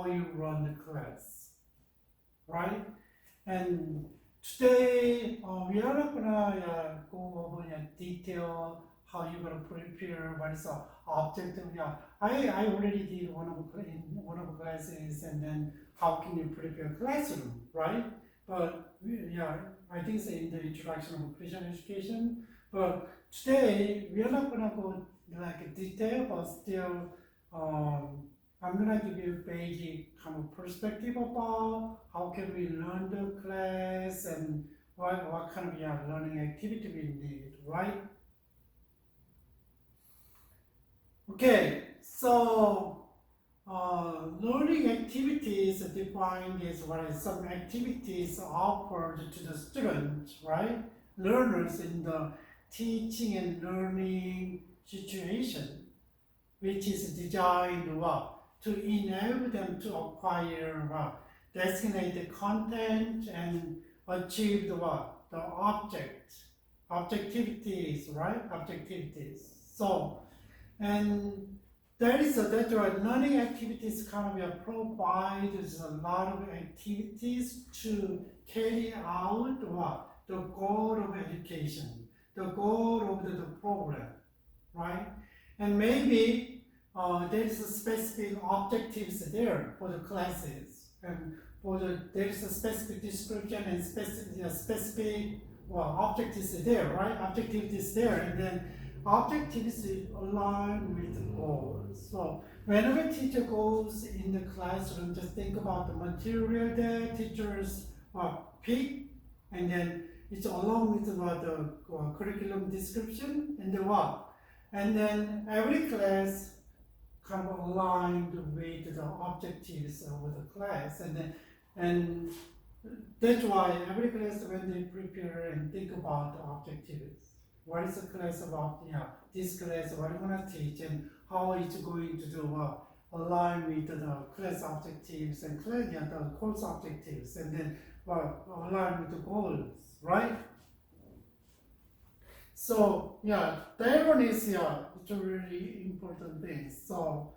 how you run the class, right? And today we are not gonna go over detail how you're gonna prepare what is the objective. Yeah, I already did one of the classes, and then how can you prepare classroom, right? But yeah, I think it's in the introduction of Christian education. But today we are not gonna go like detail, but still, I'm gonna give you basic kind of perspective about how can we learn the class and what kind of learning activity we need, right? Okay, so learning activities defined as what is some activities offered to the students, right? Learners in the teaching and learning situation, which is designed to enable them to acquire designated content and achieve the objectivities, right? Objectivities. So, and that's why learning activities kind of provides a lot of activities to carry out the goal of education, the goal of the program, right? And maybe there is a specific objectives there for the classes, and there is a specific description and specific objectives there, right? Objectives there, and then objectives align with the goals. So whenever a teacher goes in the classroom, just think about the material that teachers pick, and then it's along with the curriculum description and the what. And then every class kind of aligned with the objectives of the class, and that's why every class when they prepare and think about the objectives. What is the class about? Yeah, this class, what I'm gonna teach, and how it's going to do align with the class objectives and the course objectives, and then align with the goals, right? So yeah, that one is it's a really important thing. So,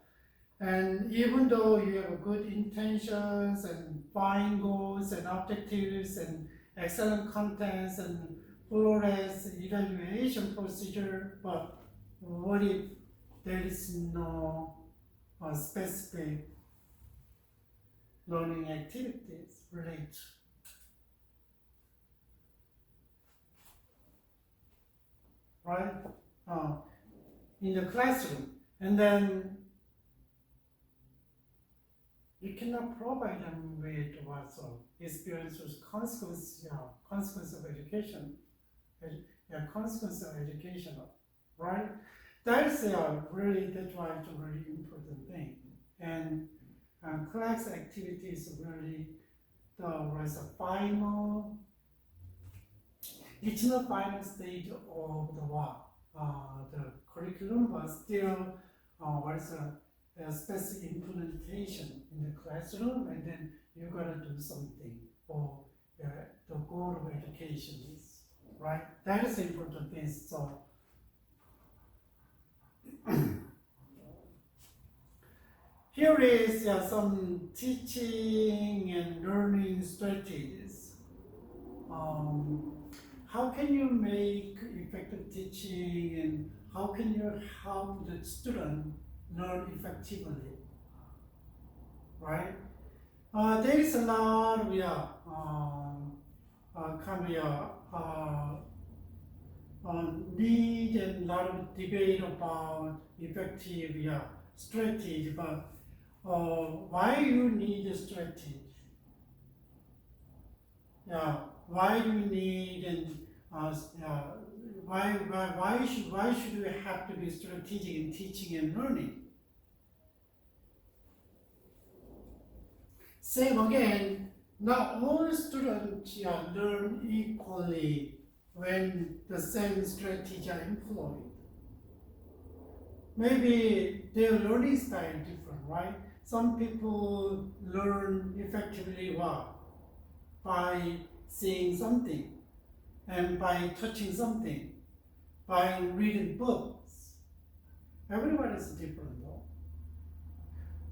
and even though you have good intentions and fine goals and objectives and excellent contents and flawless evaluation procedure, but what if there is no specific learning activities related? Right? In the classroom, and then you cannot provide them with what's experience with consequence of education, consequence of education, right? That's really, that's why it's a really important thing. And class activities really was a final. It's not final stage of the curriculum, but still what is a specific implementation in the classroom, and then you gotta do something for the goal of education is, right? That is the important thing. So here is some teaching and learning strategies. How can you make effective teaching, and how can you help the student learn effectively, right? There is a lot of need and a lot of debate about effective strategy, but why you need a strategy? Why do you need, and why should we have to be strategic in teaching and learning? Same again, not all students learn equally when the same strategy are employed. Maybe their learning style is different, right? Some people learn effectively by seeing something, and by touching something, by reading books. Everyone is different though.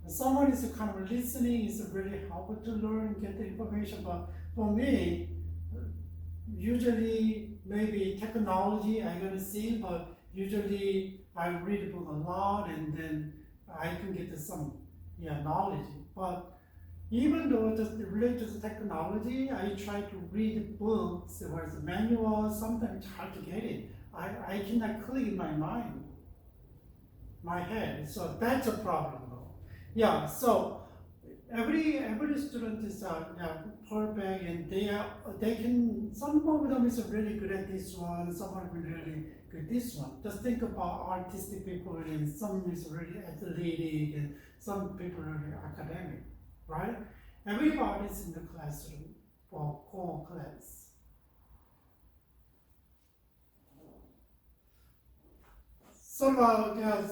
someone is kind of listening is really helpful to learn, get the information, but for me, usually maybe technology I'm gonna see, but usually I read a book a lot and then I can get some knowledge. But even though just related to technology, I try to read books, whereas manuals, sometimes it's hard to get it. I cannot click in my head, so that's a problem though. Yeah, so every student is perfect, and they can, some of them is really good at this one, some are really good at this one. Just think about artistic people, and some is really athletic, and some people are really academic, right? Everybody is in the classroom for core class. So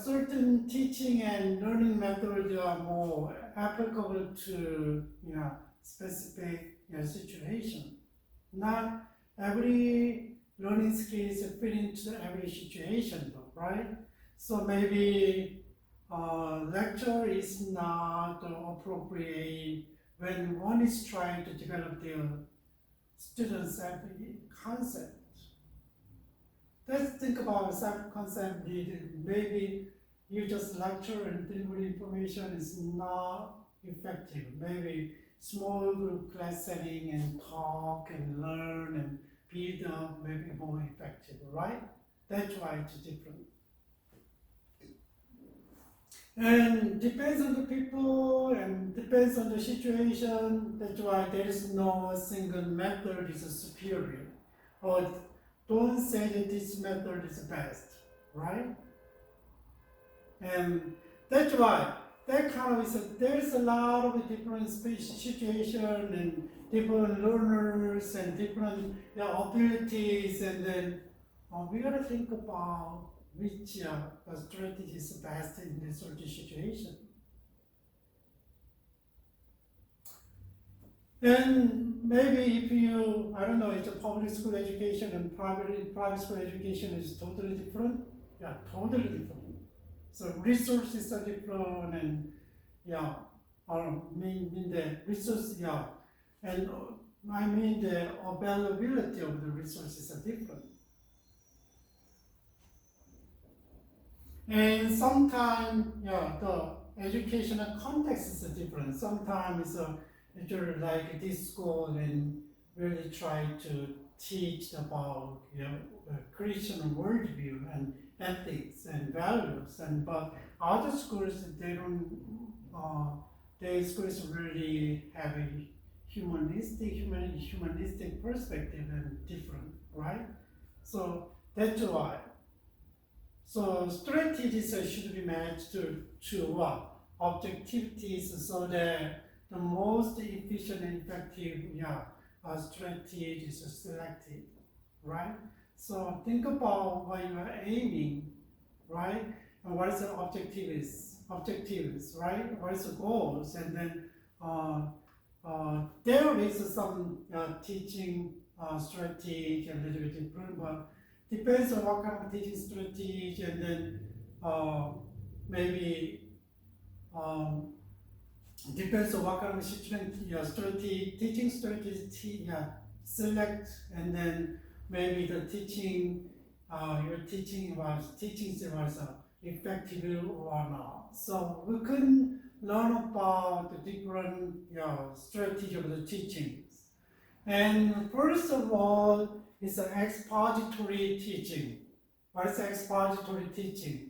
certain teaching and learning methods are more applicable to specific situation. Not every learning skill is fit into every situation, though, right? So maybe lecture is not appropriate when one is trying to develop their students' concept. Let's think about self-concept. Maybe you just lecture and deliver information is not effective. Maybe small group class setting and talk and learn and build up maybe more effective, right? That's why it's different. And depends on the people and depends on the situation. That's why there is no single method is superior. Or don't say that this method is best, right? And that's why that kind of there's a lot of different situation and different learners and different abilities, and then we gotta think about which strategy is best in this sort of situation. And maybe if you, I don't know, it's a public school education and private school education is totally different. Yeah, totally different. So resources are different, and mean the resource, and I mean the availability of the resources are different. And sometimes, the educational context is different. Sometimes it's like this school and really try to teach about Christian worldview and ethics and values, but other schools they don't. Their schools really have a humanistic perspective and different, right? So that's why. So strategies should be matched to what? Objectivities, so that the most efficient and effective strategy is selected, right? So think about what you are aiming, right? And what is the objectives, right? What is the goals? And then there is some teaching strategy a little bit different, but depends on what kind of teaching strategy, and then maybe depends on what kind of teaching strategy select, and then maybe the teaching your teaching was effective or not. So we can learn about the different strategy of the teachings. And first of all, it's an expository teaching. What is expository teaching?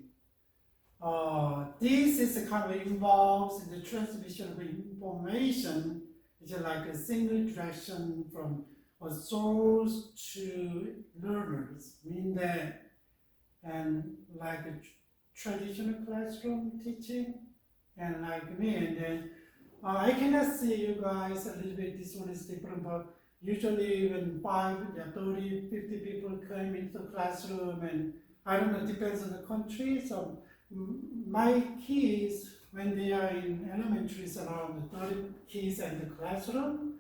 This is kind of involves the transmission of information. It's like a single direction from a source to learners, mean that, and like a traditional classroom teaching, and like me, and then I cannot see you guys a little bit, this one is different, but usually when 30, 50 people come into the classroom, and I don't know, depends on the country, so my kids, when they are in elementary, is around 30 kids in the classroom,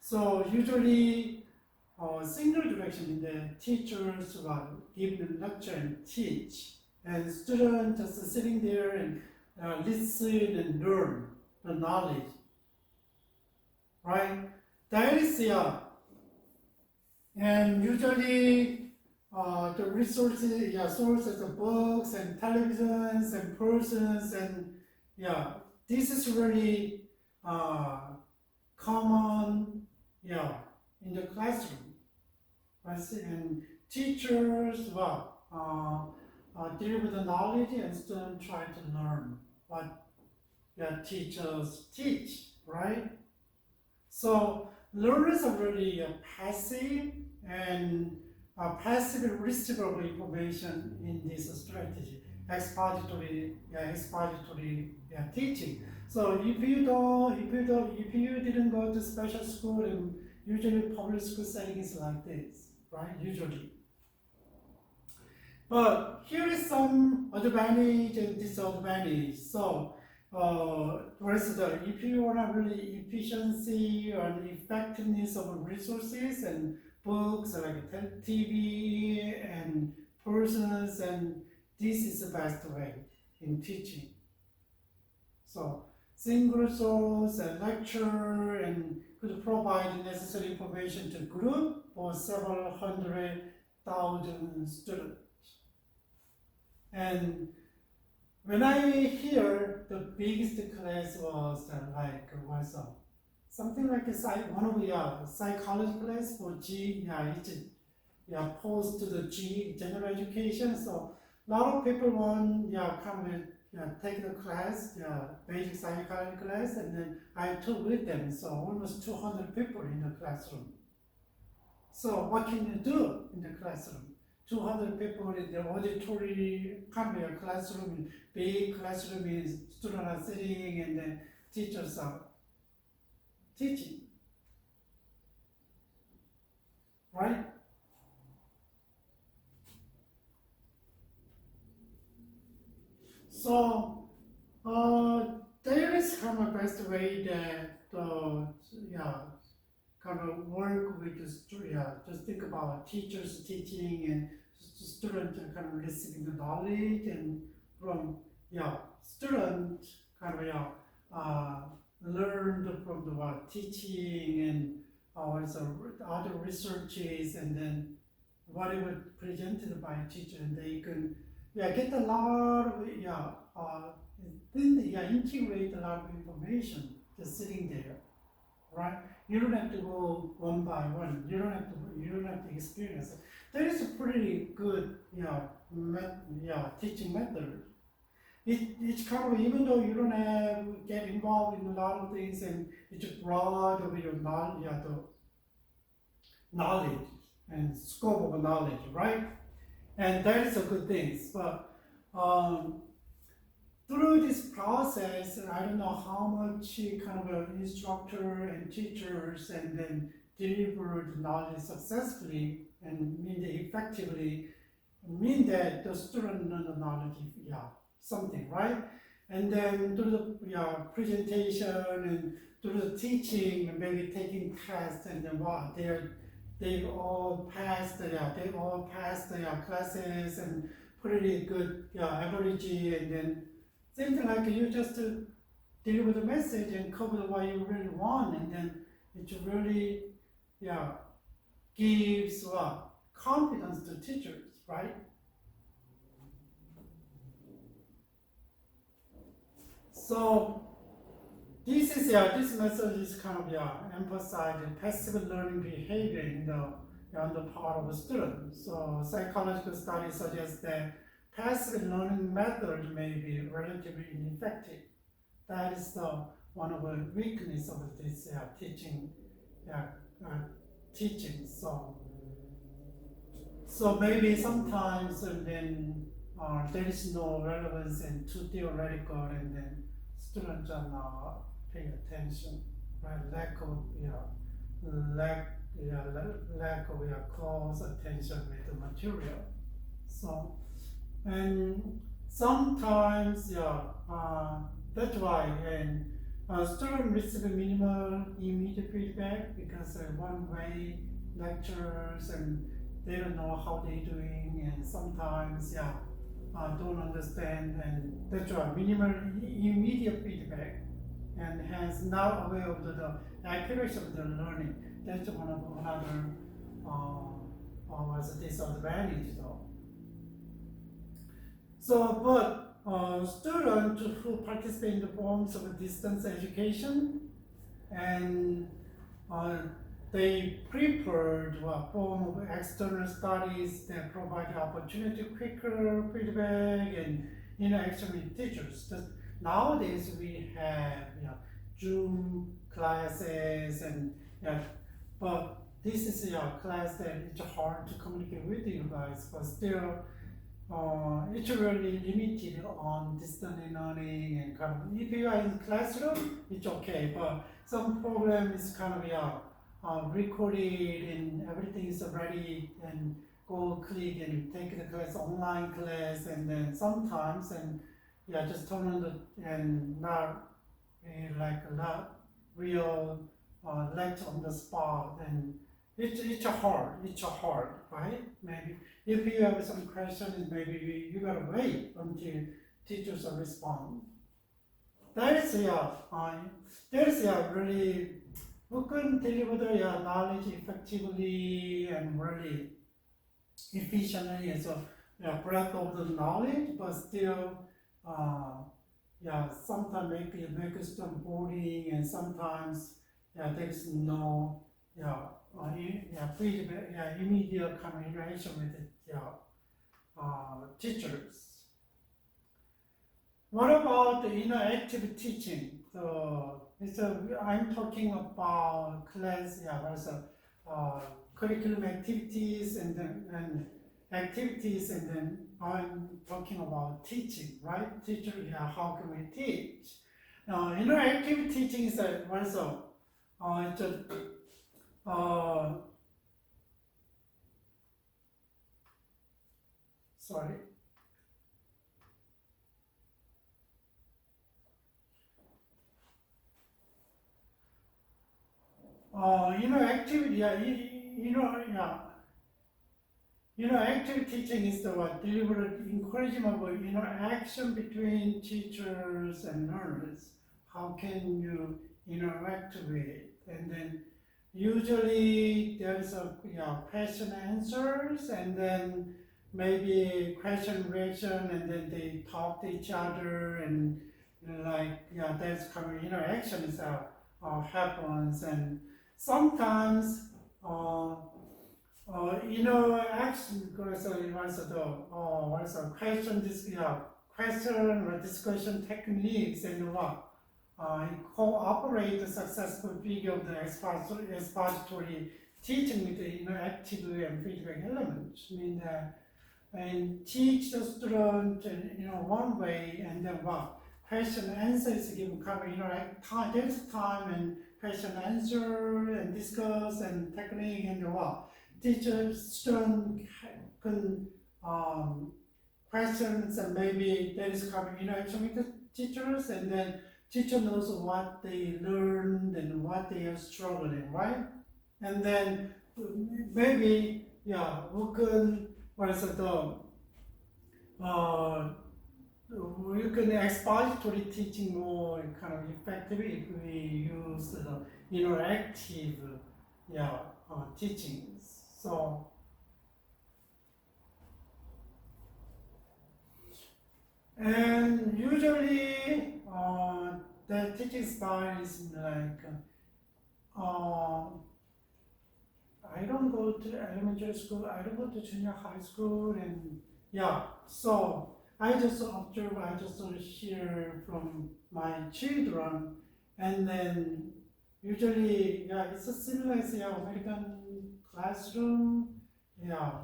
so usually single direction in the teachers will give the lecture and teach, and students just sitting there and listen and learn the knowledge, right? That is, and usually the resources, sources of books and televisions and persons, and this is really common, in the classroom, right? And teachers, deliver the knowledge, and students try to learn what teachers teach, right? So learners are really passive and passive receiver of information in this strategy, expository teaching. So if you didn't go to special school, and usually public school setting is like this, right? Usually. But here is some advantage and disadvantage. So, if you want really efficiency and effectiveness of resources and books like TV and persons, and this is the best way in teaching. So, single source and lecture and could provide necessary information to group for several 100,000 students. And when I hear the biggest class was something like one of the psychology class for G, post to the G general education. So a lot of people want take the class, basic psychology class, and then I took with them. So almost 200 people in the classroom. So what can you do in the classroom? 200 people in the auditory classroom, big classroom is students are sitting and then teachers are teaching, right? So there is a best way that work with the student, just think about teachers teaching and students receiving the knowledge, and from student learned from the teaching and also other researches, and then whatever presented by teacher, and they can get a lot of integrate a lot of information just sitting there, right? You don't have to go one by one. You don't have to experience it. That is a pretty good, teaching method. It's even though you don't have get involved in a lot of things, and it's broad over your knowledge, the knowledge and scope of knowledge, right? And that is a good thing. But through this process, I don't know how much instructor and teachers and then delivered knowledge successfully and effectively, mean that the student learn the knowledge, something, right? And then through the presentation and through the teaching, and maybe taking tests, and then they all passed their classes and pretty good average, and then same thing like you just deliver the message and cover what you really want, and then it really gives confidence to teachers, right? So this message is emphasizing passive learning behavior on the part of the student. So psychological studies suggest that passive learning methods may be relatively ineffective. That is one of the weaknesses of this teaching. So maybe sometimes then there is no relevance and too theoretical, and then students are not paying attention, right? Lack of close attention with the material. So, and sometimes that's why, and students receive minimal immediate feedback because one-way lectures, and they don't know how they're doing, and sometimes don't understand, and that's why minimal immediate feedback, and hence not aware of the accuracy of the learning. That's one of another was a disadvantage though. So, but students who participate in the forms of distance education and they prefer a form of external studies that provide opportunity, quicker feedback, and interaction with teachers. Just nowadays we have Zoom classes and but this is a class that it's hard to communicate with you guys, but still it's really limited on distance learning and kind of, if you are in classroom, it's okay, but some program is kind of recorded and everything is ready and go click and take the class, online class, and then sometimes and just turn on the and not not real lecture on the spot, and it's hard, right? Maybe if you have some questions, maybe you gotta wait until teachers respond. That is really who can deliver the knowledge effectively and really efficiently, and so breadth of the knowledge, but still sometimes make us boring, and sometimes there is no feedback, immediate kind of interaction with the teachers. What about the interactive teaching? So I'm talking about class, curriculum activities and activities, and then I'm talking about teaching, right? Teacher, how can we teach? Interactive teaching is also sorry. Active teaching is the deliberate encouragement of interaction between teachers and learners. How can you interact with it? And then usually there's a question answers, and then maybe question reaction, and then they talk to each other, and that's kind of interactions happens, and sometimes action because question or discussion techniques, and cooperate the successful figure of the expository teaching with the interactive and feedback elements. I mean and teach the student in one way, and then question answer is given kind of time. There's time and question answer and discuss and technique, and teacher student can questions, and maybe there is kind of interaction with the teachers, and then teacher knows what they learned and what they are struggling, right? And then maybe we can you can expository teaching more kind of effective if we use interactive teachings. So and usually the teaching style is I don't go to elementary school, I don't go to junior high school, and so I just observe, I just hear from my children, and then usually, it's a similar as American classroom.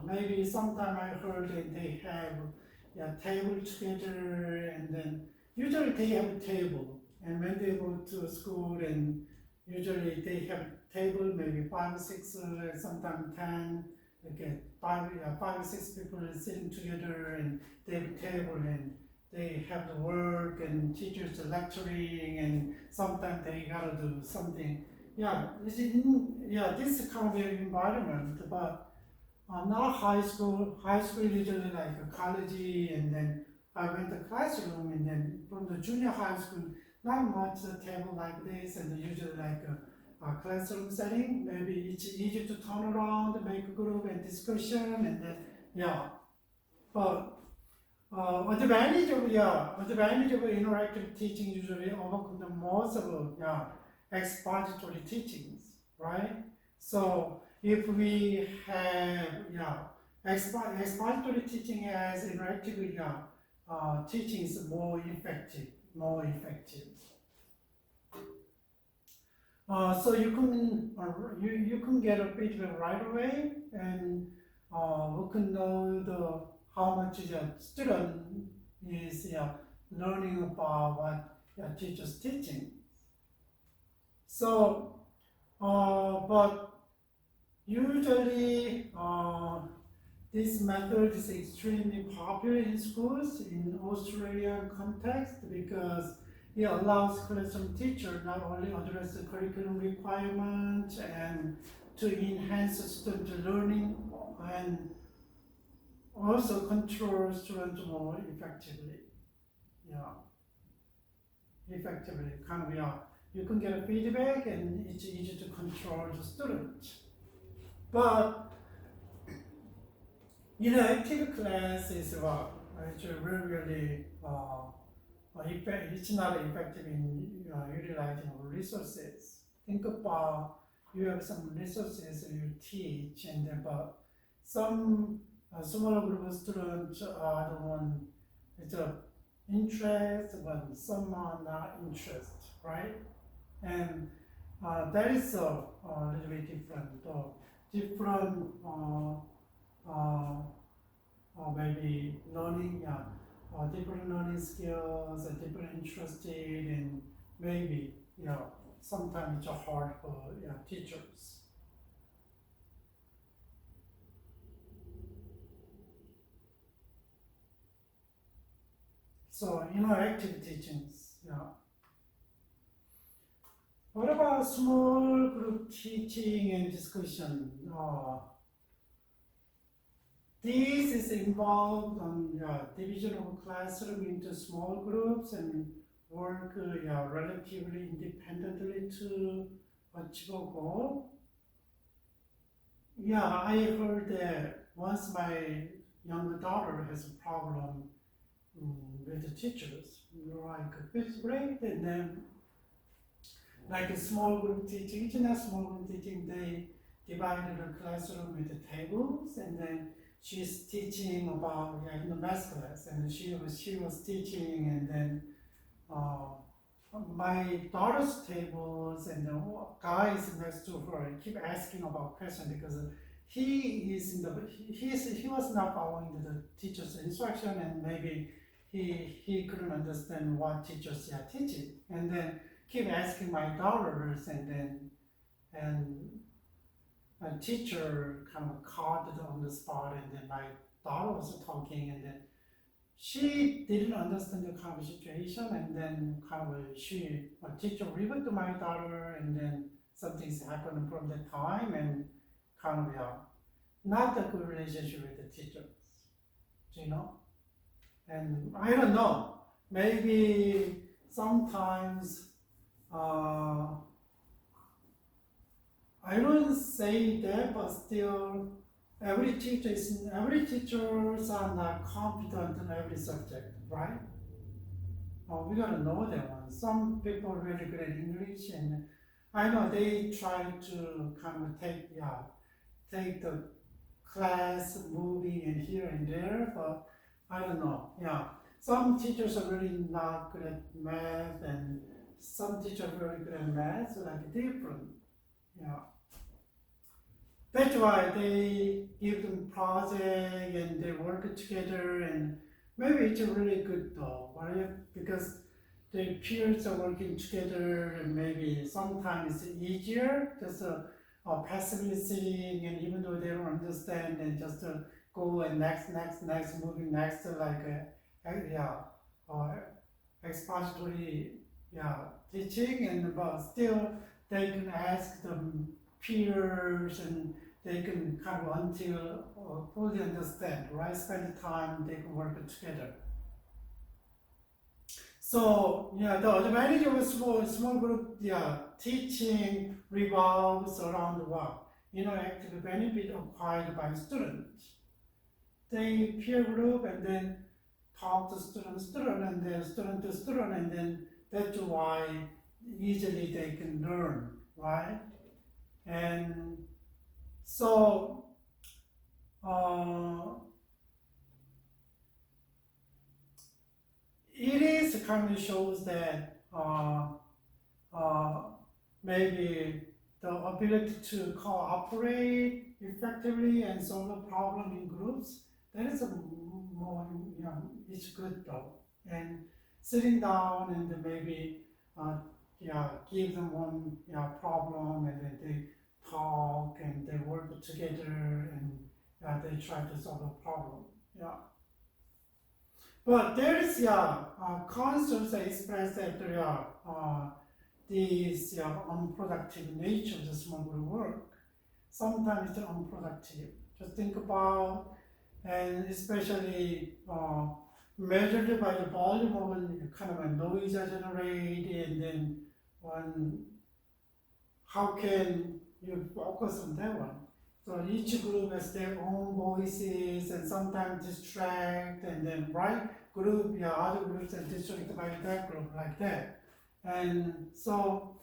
Maybe sometime I heard that they have table together, and then usually they have a table, and when they go to school, and usually they have table, maybe 5 or 6, sometimes 10. Okay, 5 or 6 people sitting together, and they have a table, and they have the work, and teachers are lecturing, and sometimes they gotta do something. This is kind of an environment, but not high school. High school usually like a college, and then I went to classroom, and then from the junior high school, not much a table like this, and usually like a classroom setting. Maybe it's easy to turn around, make a group and discussion, and then yeah. But advantage of interactive teaching usually overcome the most of expository teachings, right? So if we have expository teaching as interactive teaching is more effective, so you can get a feedback right away, and we can know how much the student is learning about what teacher's teaching. So, but usually this method is extremely popular in schools in Australian context because it allows classroom teacher not only address the curriculum requirements and to enhance the student learning and also control students more effectively. You can get a feedback and it's easy to control the student. But active class is actually really it's not effective in utilizing resources. Think about you have some resources you teach, and then but some smaller group of students are the one with interest, but some are not interested, right? And that is a little bit different maybe learning, different learning skills, different interested, and maybe sometimes it's hard for teachers. So active teachings, What about small group teaching and discussion? This is involved on division of classroom into small groups and work relatively independently to achieve a goal. I heard that once my younger daughter has a problem with the teachers, like fifth grade, and then like a small group teaching, in a small group teaching, they divided the classroom with the tables, and then she's teaching about in the math class, and she was teaching, and then my daughter's tables and the guys next to her keep asking about questions because he was not following the teacher's instruction, and maybe he couldn't understand what teachers are teaching, and then keep asking my daughters, and a teacher kind of caught it on the spot, and then my daughter was talking, and then she didn't understand the kind of situation, and then a teacher referred to my daughter, and then something's happened from that time, and kind of not a good relationship with the teachers, and I don't know, maybe sometimes I don't say that, but still, every teachers are not competent in every subject, right? We gotta know that one. Some people are really good at English, and I know they try to kind of take the class moving and here and there, but I don't know. Some teachers are really not good at math, and some teachers are very good at math, so like different. That's why they give them project and they work together, and maybe it's really good though, right? Because the peers are working together, and maybe sometimes it's easier just passively sitting, and even though they don't understand, and just go and next, moving next to expository teaching, and but still they can ask them peers, and they can kind of until fully understand, right? Spend time, they can work together. So yeah, the advantage of a small group teaching revolves around what? Interactive benefit acquired by students. They peer group and then talk to student, and then student to student, and then that's why easily they can learn, right? And so it is kind of shows that maybe the ability to cooperate effectively and solve a problem in groups, that is a more, it's good though. And sitting down and maybe, give them one problem, and then they talk and they work together, and they try to solve a problem. But there is concerns expressed after this unproductive nature of the small group work. Sometimes it's unproductive. Just think about, and especially measured by the volume of kind of a noise generated, and then how can you focus on that one? So each group has their own voices and sometimes distract, and then group, other groups and distract by that group like that. And so,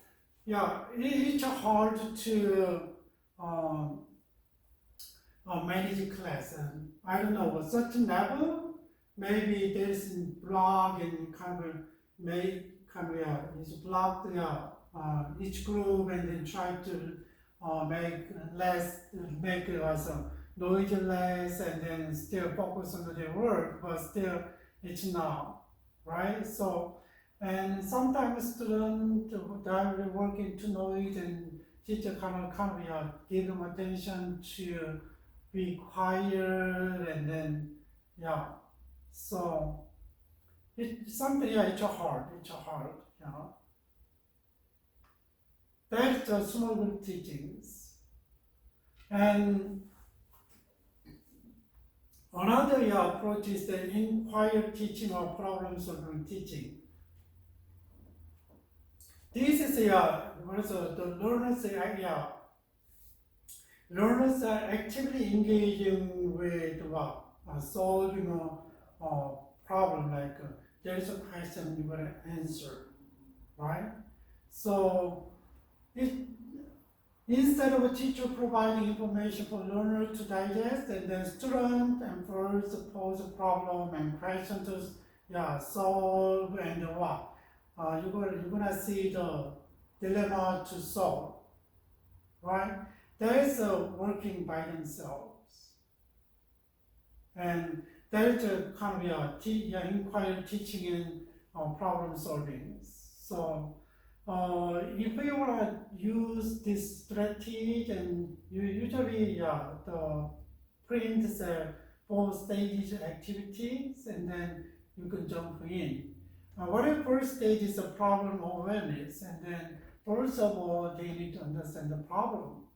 it's hard to manage class. And I don't know, a certain level, maybe there's block and it's blocked each group, and then try to make it as noise less, and then still focus on their work, but still it's not, right? So, and sometimes students directly working to noise, and teacher kind of give them attention to be quiet, and then so it's something, it's hard, That's the small group teachings. And another approach is the inquiry teaching or problem solving teaching. This is the learners learners are actively engaging with solving a problem, like there is a question you gotta answer, right? So instead of a teacher providing information for learners to digest, and then student and first pose a problem and question to solve, and you're gonna see the dilemma to solve, right? That is working by themselves, and that is a kind of inquiry teaching and problem solving. So if you want to use this strategy, and you usually the print the 4 stages activities, and then you can jump in. What if first stage is a problem awareness, and then first of all they need to understand the problem,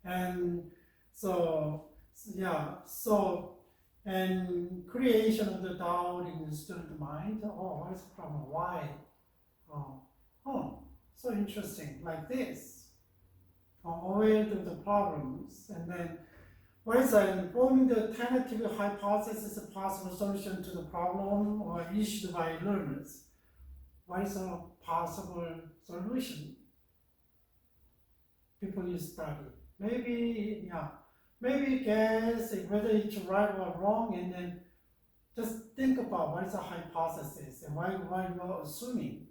and and creation of the doubt in the student mind. Oh, what is the problem? Why? Oh, so interesting, like this. Aware of the problems, and then what is forming the tentative hypothesis, a possible solution to the problem or issued by learners. What is a possible solution? People you study. Maybe guess whether it's right or wrong, and then just think about what is a hypothesis and why you are assuming,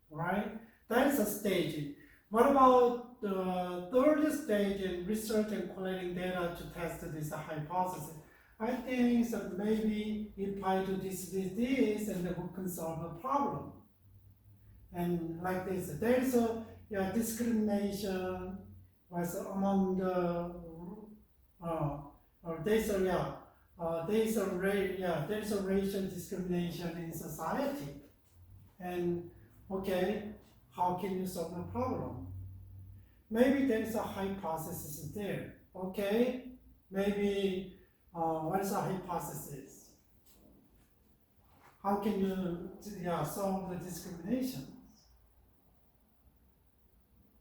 right? That is a stage. What about the third stage in research and collecting data to test this hypothesis? I think that maybe if I do this, and then we can solve a problem. And like this, there is a discrimination was among the there's a racial discrimination in society. And okay, how can you solve the problem? Maybe there is a hypothesis there. okay, maybe what is a hypothesis? How can you solve the discrimination?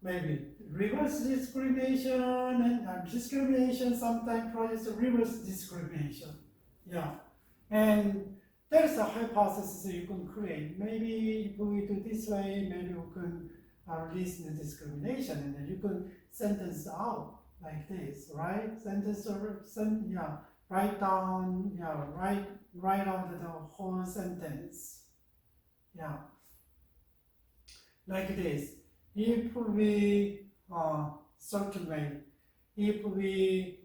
Maybe reverse discrimination and discrimination, sometimes projects reverse discrimination. Yeah. And there's a hypothesis you can create. Maybe if we do this way, maybe we can release the discrimination, and then you can sentence out like this, right? Write down, write out the whole sentence. Yeah. Like this. If we circulate, if we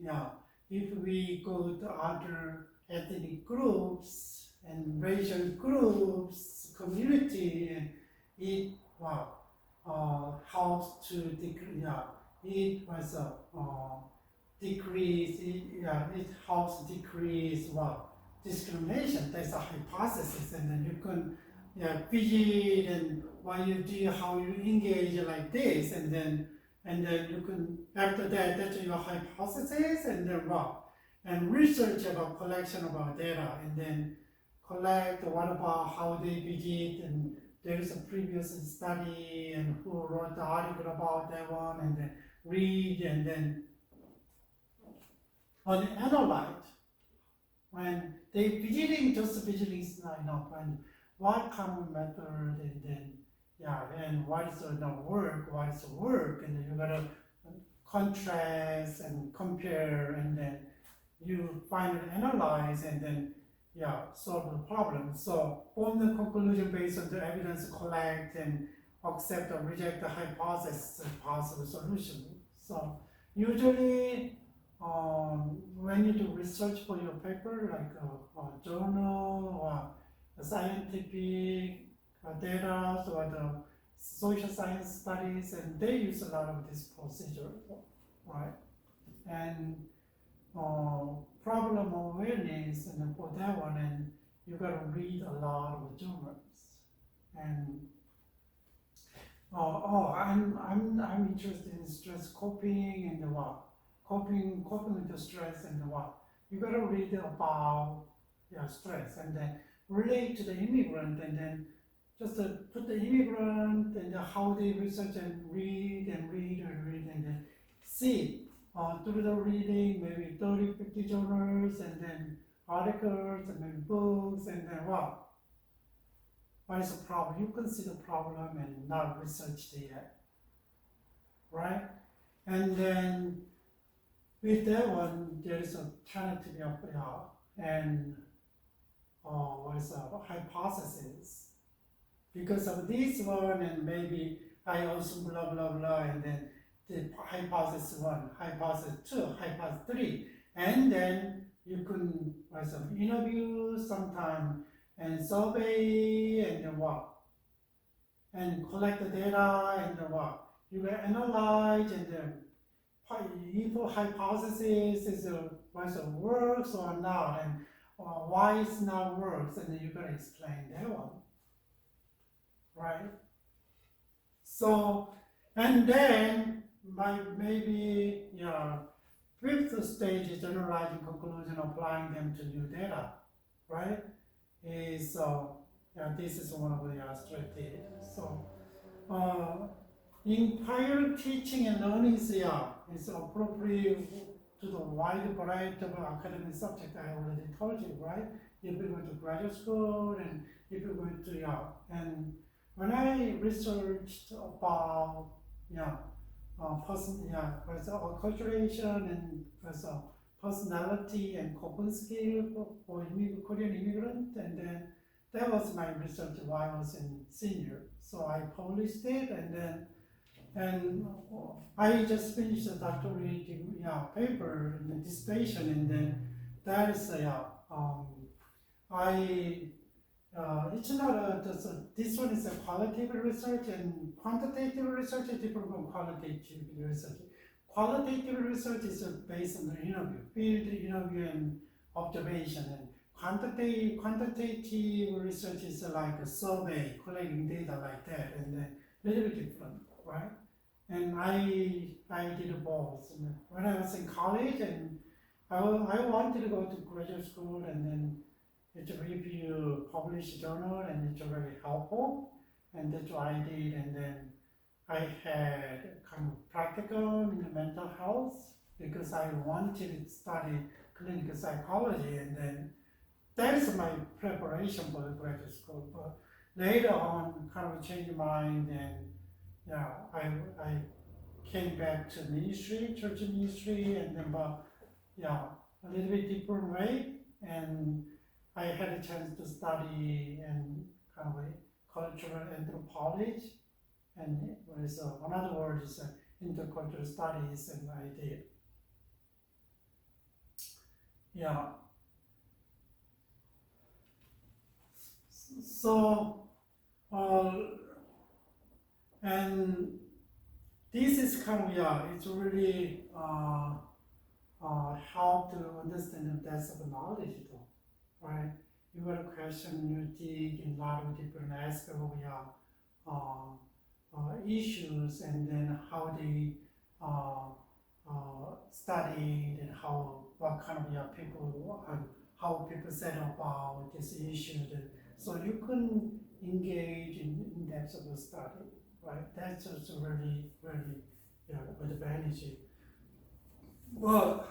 go to other ethnic groups and racial groups, community, it helps to decrease. It was decrease. It helps decrease discrimination. That's a hypothesis, and then you can visit and what you do, how you engage like this, and then you can, after that, that's your hypothesis, and then and research about collection about data, and then collect what about how they visit, and there is a previous study and who wrote the article about that one, and then read, and then analyze. When they visiting, just visiting is not enough. And what kind of method, and then and what is not work, what is work, and then you gotta contrast and compare, and then you find and analyze, and then solve the problem. So form the conclusion based on the evidence collect, and accept or reject the hypothesis and possible solution. So usually when you do research for your paper, like a journal or a scientific data or the social science studies, and they use a lot of this procedure, right? And problem awareness, and for that one, and you gotta read a lot of journals. And I'm interested in stress coping, and coping with the stress, and you gotta read about stress, and then relate to the immigrant, and then just put the immigrant and how they research and read, and then see through the reading, maybe 30, 50 journals, and then articles, and then books, and then what is the problem? You can see the problem and not researched it yet, right? And then with that one, there is a tentative and what is a hypothesis. Because of this one, and maybe I also blah blah blah, and then the hypothesis 1, hypothesis 2, hypothesis 3, and then you can interview sometime and survey, and then and collect the data, and then you will analyze, and then if hypothesis is works or not, and why it's not works, and then you gotta explain that one, right? So, and then maybe fifth stage is generalizing conclusion, applying them to new data, right? Is this is one of the strategies. So in prior teaching and learning, is appropriate to the wide variety of academic subjects I already told you, right? If you're going to graduate school, and if you're going to and when I researched about acculturation and personality and coping skill for Korean immigrant, and then that was my research while I was in senior. So I published it, and I just finished a doctorate paper in the dissertation, and then that is it's not this one is a qualitative research, and quantitative research is different from qualitative research. Qualitative research is based on the interview, field interview and observation, and quantitative research is like a survey, collecting data like that, and then a little bit different, right? And I did both. And when I was in college, and I wanted to go to graduate school, and then it's if you publish journal, and it's very helpful, and that's what I did. And then I had kind of practical in the mental health because I wanted to study clinical psychology, and then that is my preparation for the graduate school. But later on, kind of changed my mind, and yeah, I came back to ministry, church ministry, and then yeah, a little bit different way, and I had a chance to study and kind of cultural anthropology, and what is another word is intercultural studies, and I did. Yeah. So, and this is kind of, yeah, it's really help to understand the depth of knowledge though, right? You got a question, you dig in a lot of different aspects of issues, and then how they studied, and what kind of people, how people said about this issue. So you can engage in depth of the study, right? That's also really, really, advantage. Well,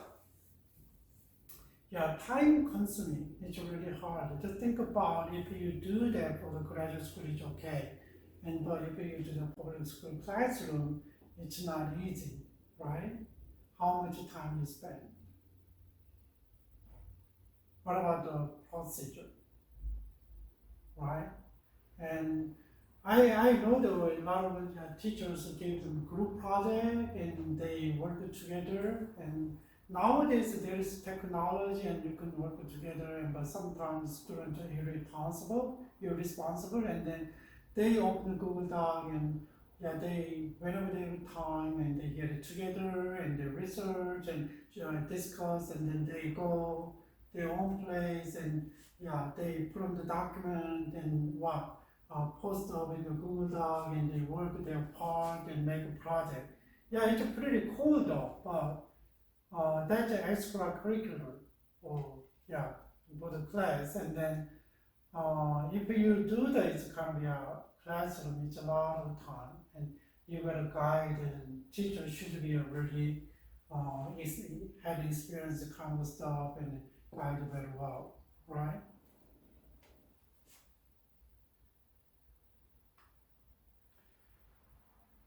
yeah, time consuming, it's really hard. Just think about if you do that for the graduate school, it's okay. But if you do the public school classroom, it's not easy, right? How much time you spend? What about the procedure, right? And I know there were a lot of teachers gave them group project, and they work together. And nowadays there is technology, and you can work together. But sometimes students are irresponsible, and then they open Google Doc, and yeah, whenever they have time, and they get it together, and they research and discuss, and then they go their own place, and yeah, they put on the document and post up in the Google Doc, and they work their part and make a project. Yeah, it's pretty cool though, but that's an extracurricular, or yeah, for the class. And then if you do that, it's kind of classroom, it's a lot of time, and you got a guide, and teacher should be a really had experienced the kind of stuff, and guide very well, right?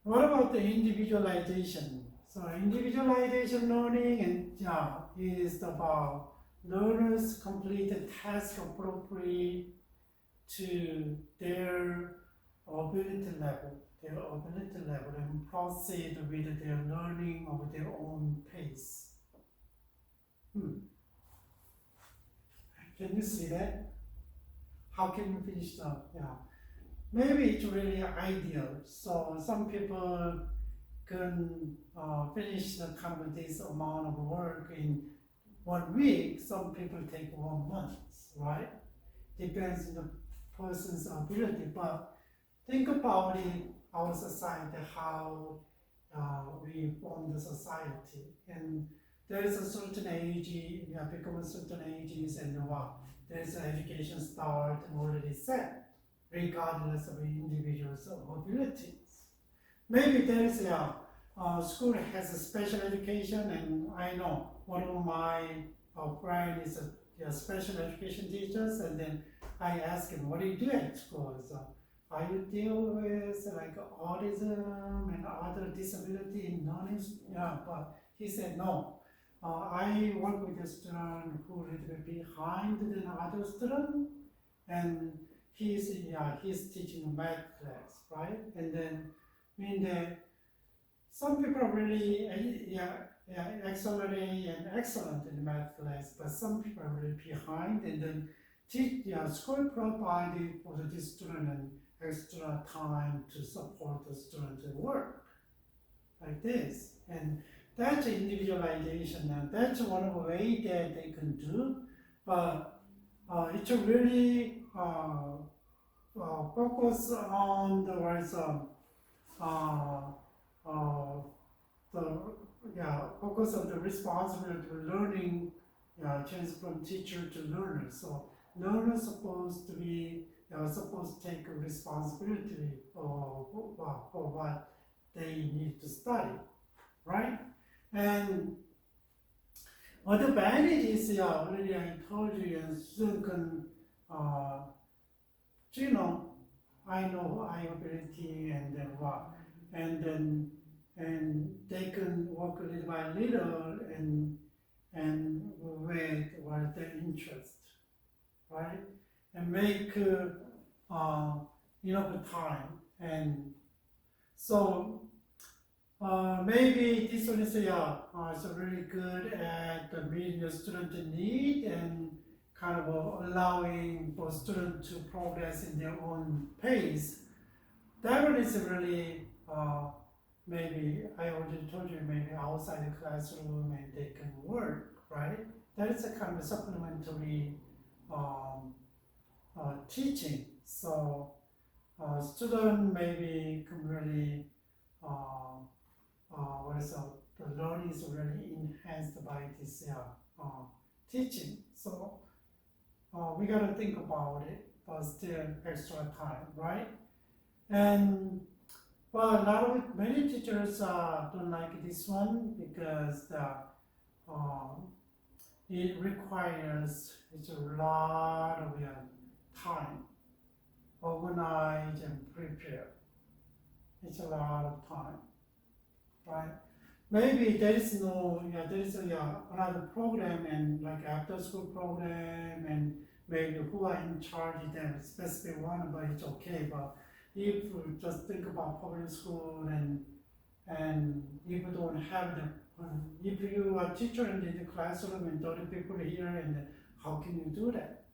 What about the individualization? So individualization learning, and is about learners complete a task appropriate to their ability level, and proceed with their learning of their own pace. Can you see that? How can you finish that? Yeah. Maybe it's really ideal. So some people can finish the kind of this amount of work in 1 week. Some people take 1 month, right? Depends on the person's ability. But think about it, our society, how we form the society. And there is a certain age, become a certain ages, and there's an education start already set, regardless of the individual's abilities. Maybe there is school has a special education, and I know one of my friends is a special education teachers, and then I ask him, what do you do at school? So I deal with like autism and other disability in learning, but he said no. I work with a student who is a little bit behind than other student, and he's teaching a math class, right? And then some people are really accelerate and excellent in math class, but some people are really behind, and then school provided for this student an extra time to support the student's work, like this. And that's individualization, and that's one of the ways that they can do, but it's a really focus on the words of focus on the responsibility of learning, change from teacher to learner. So learners supposed to take responsibility for what they need to study, right? And other advantages, already I told you, and student can, I know I ability and then what, and they can work little by little and with what their interest, right? And make enough time. And so maybe this one is so really good at meeting the student need and kind of allowing for students to progress in their own pace. That one is really maybe I already told you, maybe outside the classroom and they can work, right? That is a kind of supplementary teaching. So student maybe can really the learning is really enhanced by this teaching. So we gotta think about it, but still extra time, right? And but many teachers don't like this one because it requires a lot of time, organize and prepare. It's a lot of time, right? Maybe there is another program and like after school program and maybe who are in charge of them, specific one, but it's okay. But if you just think about public school and if you don't have if you are a teacher in the classroom and 30 people here, and how can you do that?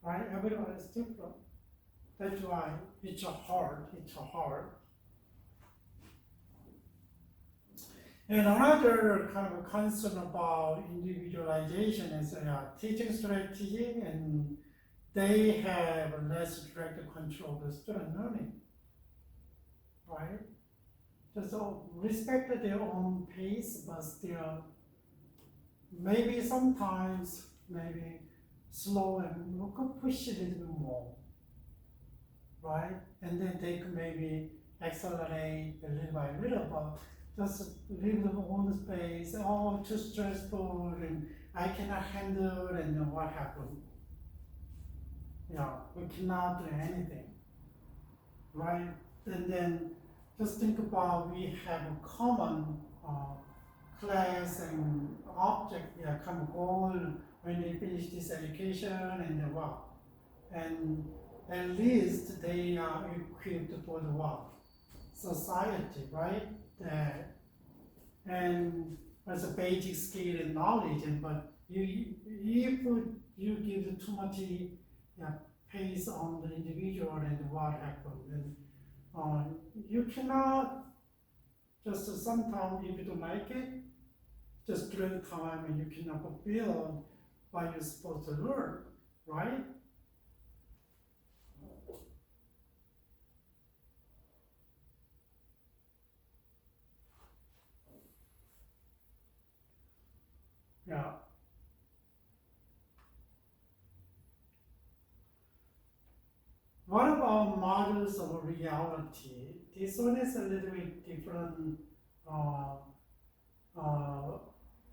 Right? Everyone is different. That's why it's hard. And another kind of concern about individualization is teaching strategy, and they have less direct control of the student learning, right? So respect their own pace, but still maybe sometimes slow and push a little bit more, right? And then they could maybe accelerate a little by little, but just leave them on the space, too stressful, and I cannot handle, and then what happened? We cannot do anything, right? And then just think about we have a common class and object, common goal when they finish this education and then what? And at least they are equipped for the what? Society, right? And as a basic skill and knowledge, but if you give too much pace on the individual and what happens, and you cannot just sometimes if you don't like it, just during time and you cannot fulfill what you're supposed to learn, right? Yeah. What about models of reality? This one is a little bit different.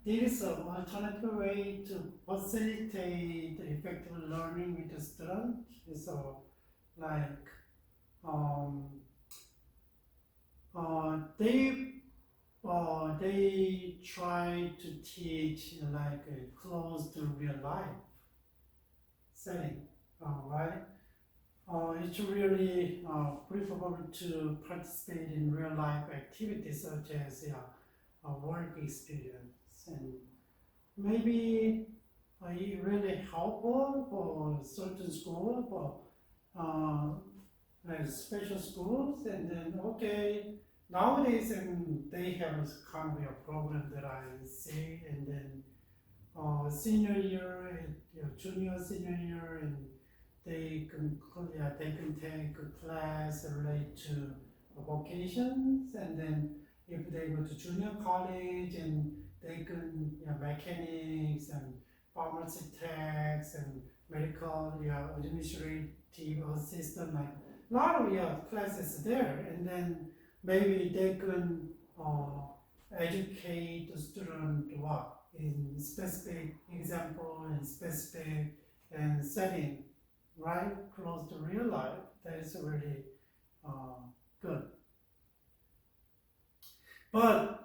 There is an alternative way to facilitate effective learning with the student. So, like, they try to teach like close to real life setting, right? It's really preferable to participate in real life activities such as work experience, and maybe it really helpful for certain school, like special schools, and then nowadays they have kind of a program that I see, and then senior year and junior senior year, and they can take a class related to vocations, and then if they go to junior college and they can mechanics and pharmacy techs and medical administrative assistant, like a lot of classes there, and then maybe they can educate the student what in specific example and specific and setting, right, close to real life. That is really good. But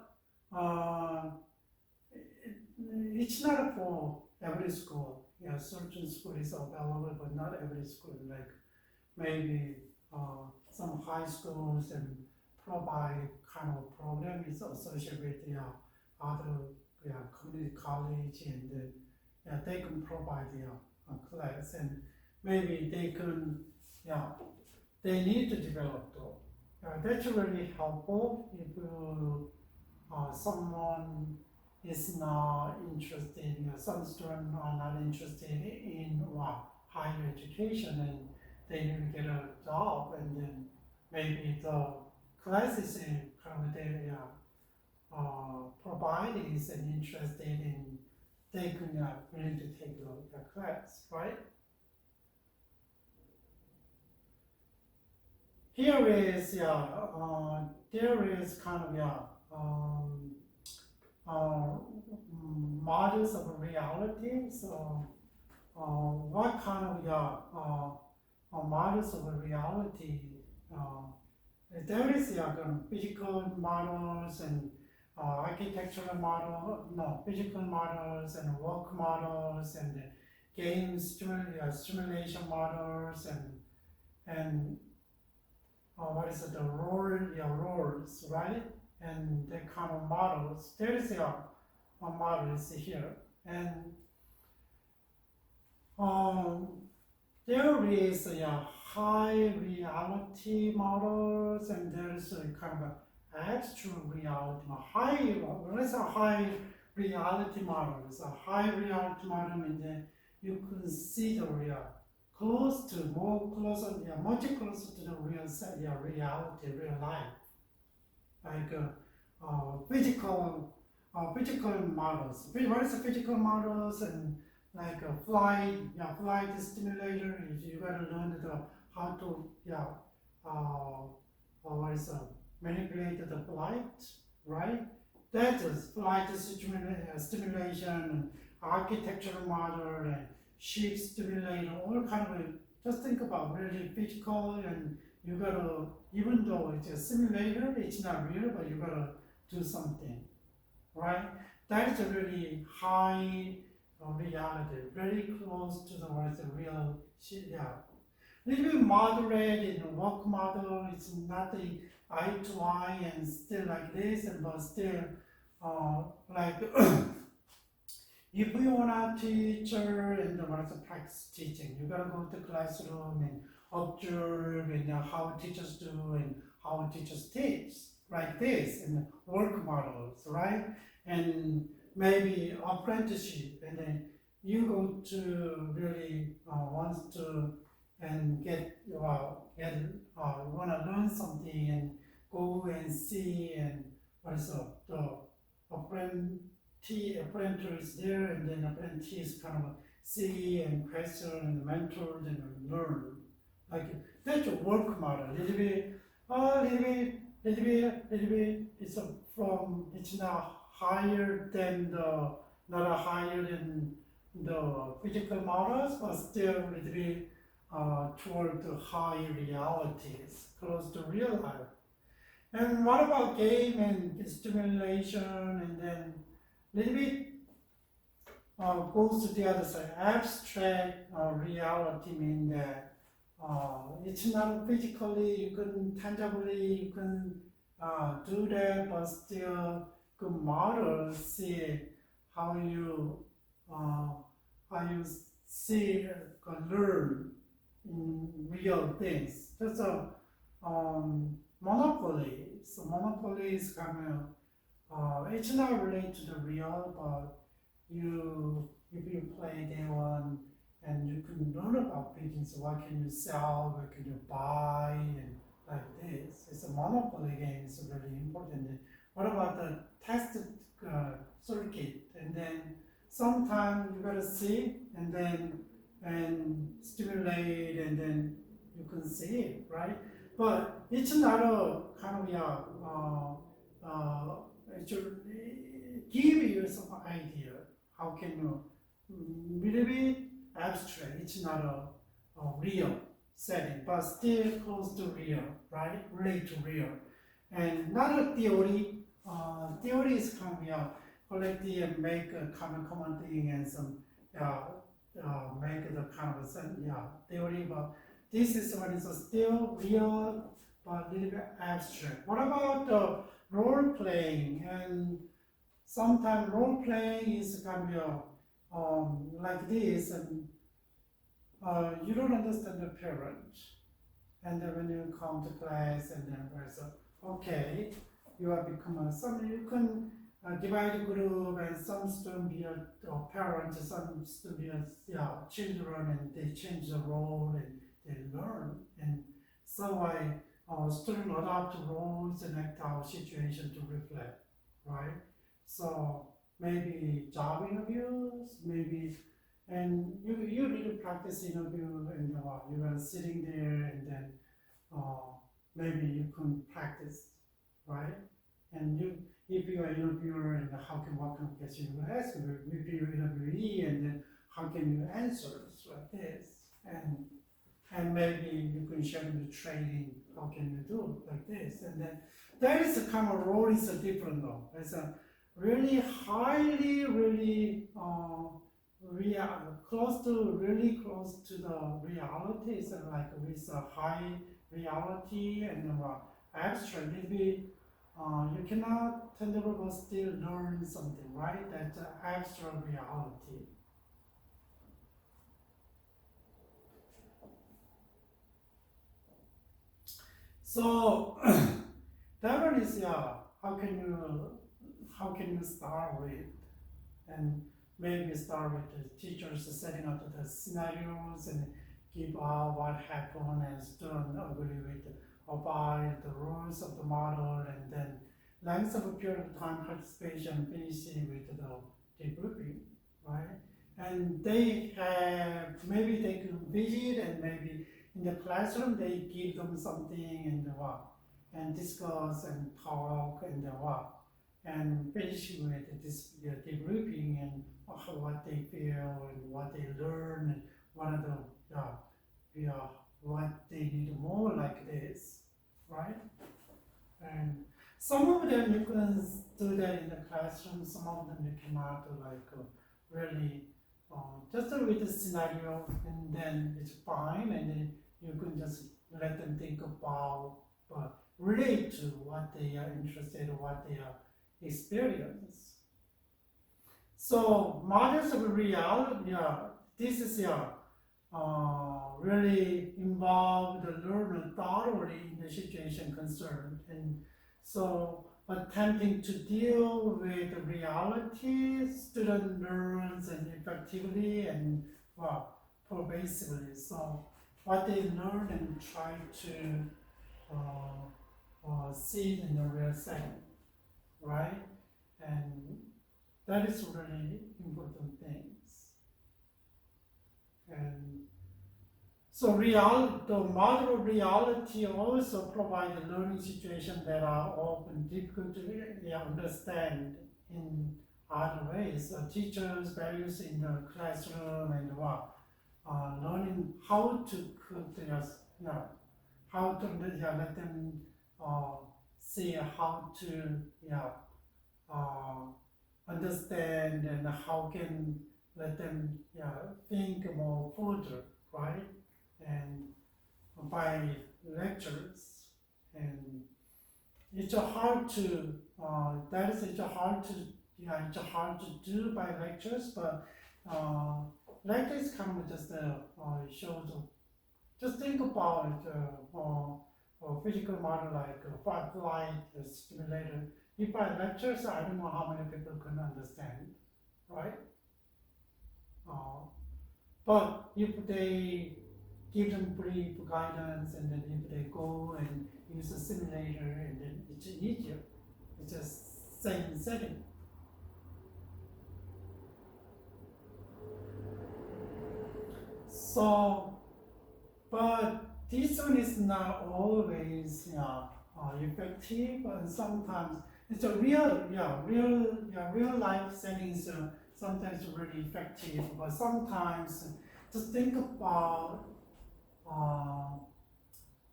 it's not for every school. Certain school is available, but not every school. Like maybe some high schools and provide kind of program is associated with other community college, and they can provide a class, and maybe they can they need to develop though. That's really helpful if someone is not interested, some students are not interested in higher education, and they need to get a job, and then maybe the classes they provide is interested in, they can willing to take the class, right? Here is there is kind of models of reality. So what kind of models of reality? There is physical models and architectural physical models and work models and game simulation models and what is it, the roles, right? And the kind of models. There is a model is here, and there is high reality models, and there is a kind of abstract reality model. Let's high reality models. A high reality model means that you can see the real, much closer to the reality, real life, like physical models. What is physical models? And like a flight simulator. You gotta learn how to manipulate the flight, right? That is flight stimulation, architectural model, and ship stimulator, all kind of. Just think about really physical, and you gotta, even though it's a simulator, it's not real, but you gotta do something, right? That is a really high reality, very close to the real shit. Little bit moderate in work model. It's not the eye to eye and still like this, but still like if you want to teacher and want to practice teaching, you gotta go to classroom and observe and how teachers do and how teachers teach, like this, and work models, right? And maybe apprenticeship, and then you go to really wants to and want to learn something and go and see and what is the apprentice there, and then apprentice kind of see and question and mentor and learn. Like that's a work model. Little bit. It's it's not higher than the physical models, but still a little bit toward the high realities, close to real life. And what about game and stimulation, and then little bit goes to the other side. Abstract reality means that it's not physically, you can tangibly, you can do that, but still good model see how you see learn in real things. That's a monopoly. So monopoly is kind of it's not related to the real, but if you play that one and you can learn about business, what can you sell, what can you buy, and like this. It's a monopoly game. It's really important. What about the test circuit? And then sometimes you gotta see and stimulate, and then you can see it, right? But it's another kind of it should give you some idea. How can you little bit abstract? It's not a real setting, but still close to real, right? Relate to real, and not a theory. Theory is kind of collective and make a common thing and some make the kind of theory, but this is one is still real but a little bit abstract. What about role playing? And sometimes role playing is kind of like this, and you don't understand the parent, and then when you come to class, and then there's okay, you have become some you can divide the group, and some student be a parent, some student be children, and they change the role and they learn, and so student adopt roles and act out situation to reflect, right? So maybe job interviews, maybe, and you really practice interview, and you are sitting there, and then maybe you can practice, right? And if you are interviewer, and what kind of question you will ask, if you are interviewee, and then how can you answer like this, and maybe you can share the training, how can you do like this, and then that is a kind of role is a different though. It's a really highly, really close to the reality. It's like with a high reality and abstract. Maybe you cannot tangible but still learn something, right? That's abstract reality. So that one is how can you start with, and maybe start with the teachers setting up the scenarios and give out what happened, and students agree with about the rules of the model, and then length of a period of time participation, finishing with the debriefing, right? And they have, maybe they can visit, and maybe in the classroom they give them something and discuss and talk and finish with this debriefing, and what they feel and what they learn, and what are the what they need more like this, right? And some of them you can do that in the classroom, some of them you cannot really just with the scenario, and then it's fine, and then you can just let them think about, relate to what they are interested in, what they are experience. So models of reality, this is really involve the learner thoroughly in the situation concerned, and so attempting to deal with the reality, student learns and effectively and pervasively. So what they learn and try to see it in the real setting, right? And that is really important things. And so the model of reality also provide a learning situation that are often difficult to understand in other ways. Teachers' values in the classroom, and learning how to how to let them see how to understand, and how can let them think more further, right? And by lectures, and it's hard to it's hard to do by lectures, but lectures kind of just shows just think about physical model like flight stimulator. If by lectures, I don't know how many people can understand, right? But if they give them brief guidance, and then if they go and use a simulator, and then it's easier. It's just same setting. So, but this one is not always effective, and sometimes it's a real life settings. Sometimes really effective, but sometimes just think about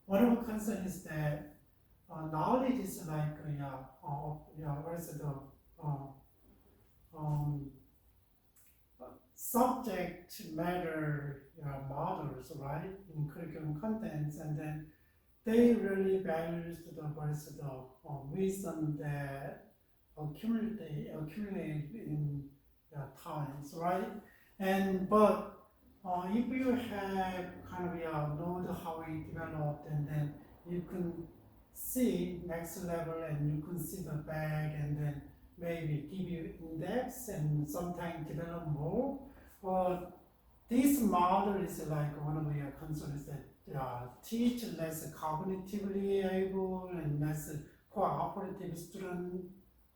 one of the concerns is that knowledge is like what's the subject matter models, right, in curriculum contents, and then they really value the wisdom that accumulate in times, right? And but if you have kind of know how it developed, and then you can see next level, and you can see the back, and then maybe give you index and sometimes develop more. But this model is like one of your concerns that teach less cognitively able and less cooperative student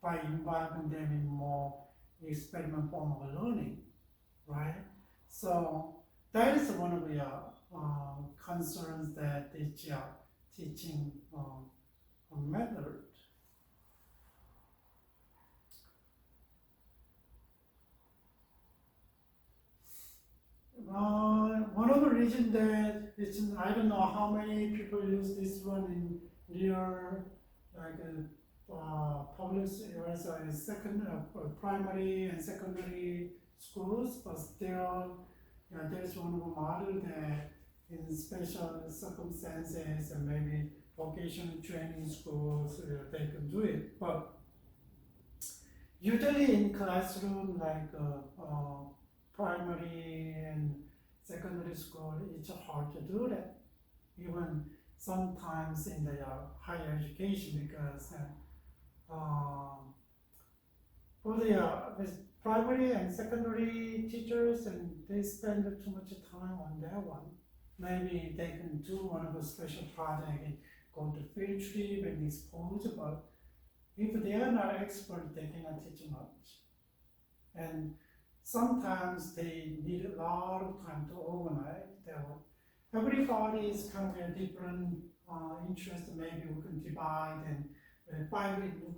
by involving them in more experiment form of learning, right? So that is one of the concerns that this teaching method. One of the reasons that it's, I don't know how many people use this one in their public primary and secondary schools, but still there's one model that in special circumstances and maybe vocational training schools they can do it. But usually in classroom like primary and secondary school, it's hard to do that. Even sometimes in the higher education, because for the primary and secondary teachers, and they spend too much time on that one. Maybe they can do one of the special project and go to field trip and expose, but if they are not expert, they cannot teach much. And sometimes they need a lot of time to organize that one. Everybody is kind of a different interest. Maybe we can divide, and we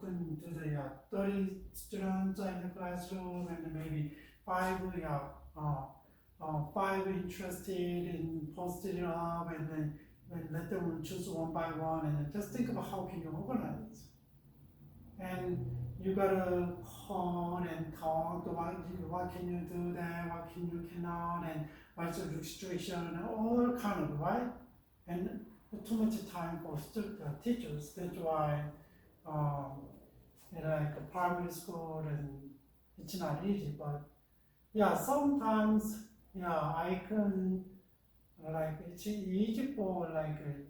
can do the 30 students in the classroom, and maybe five interested in posting it up, and then let them choose one by one, and then just think about how can you organize. And you gotta call and talk, what can you do there, what can you cannot, and what's the restriction, and all kind of, right? And too much time for teachers. That's why like primary school, and it's not easy. But sometimes I can it's easy for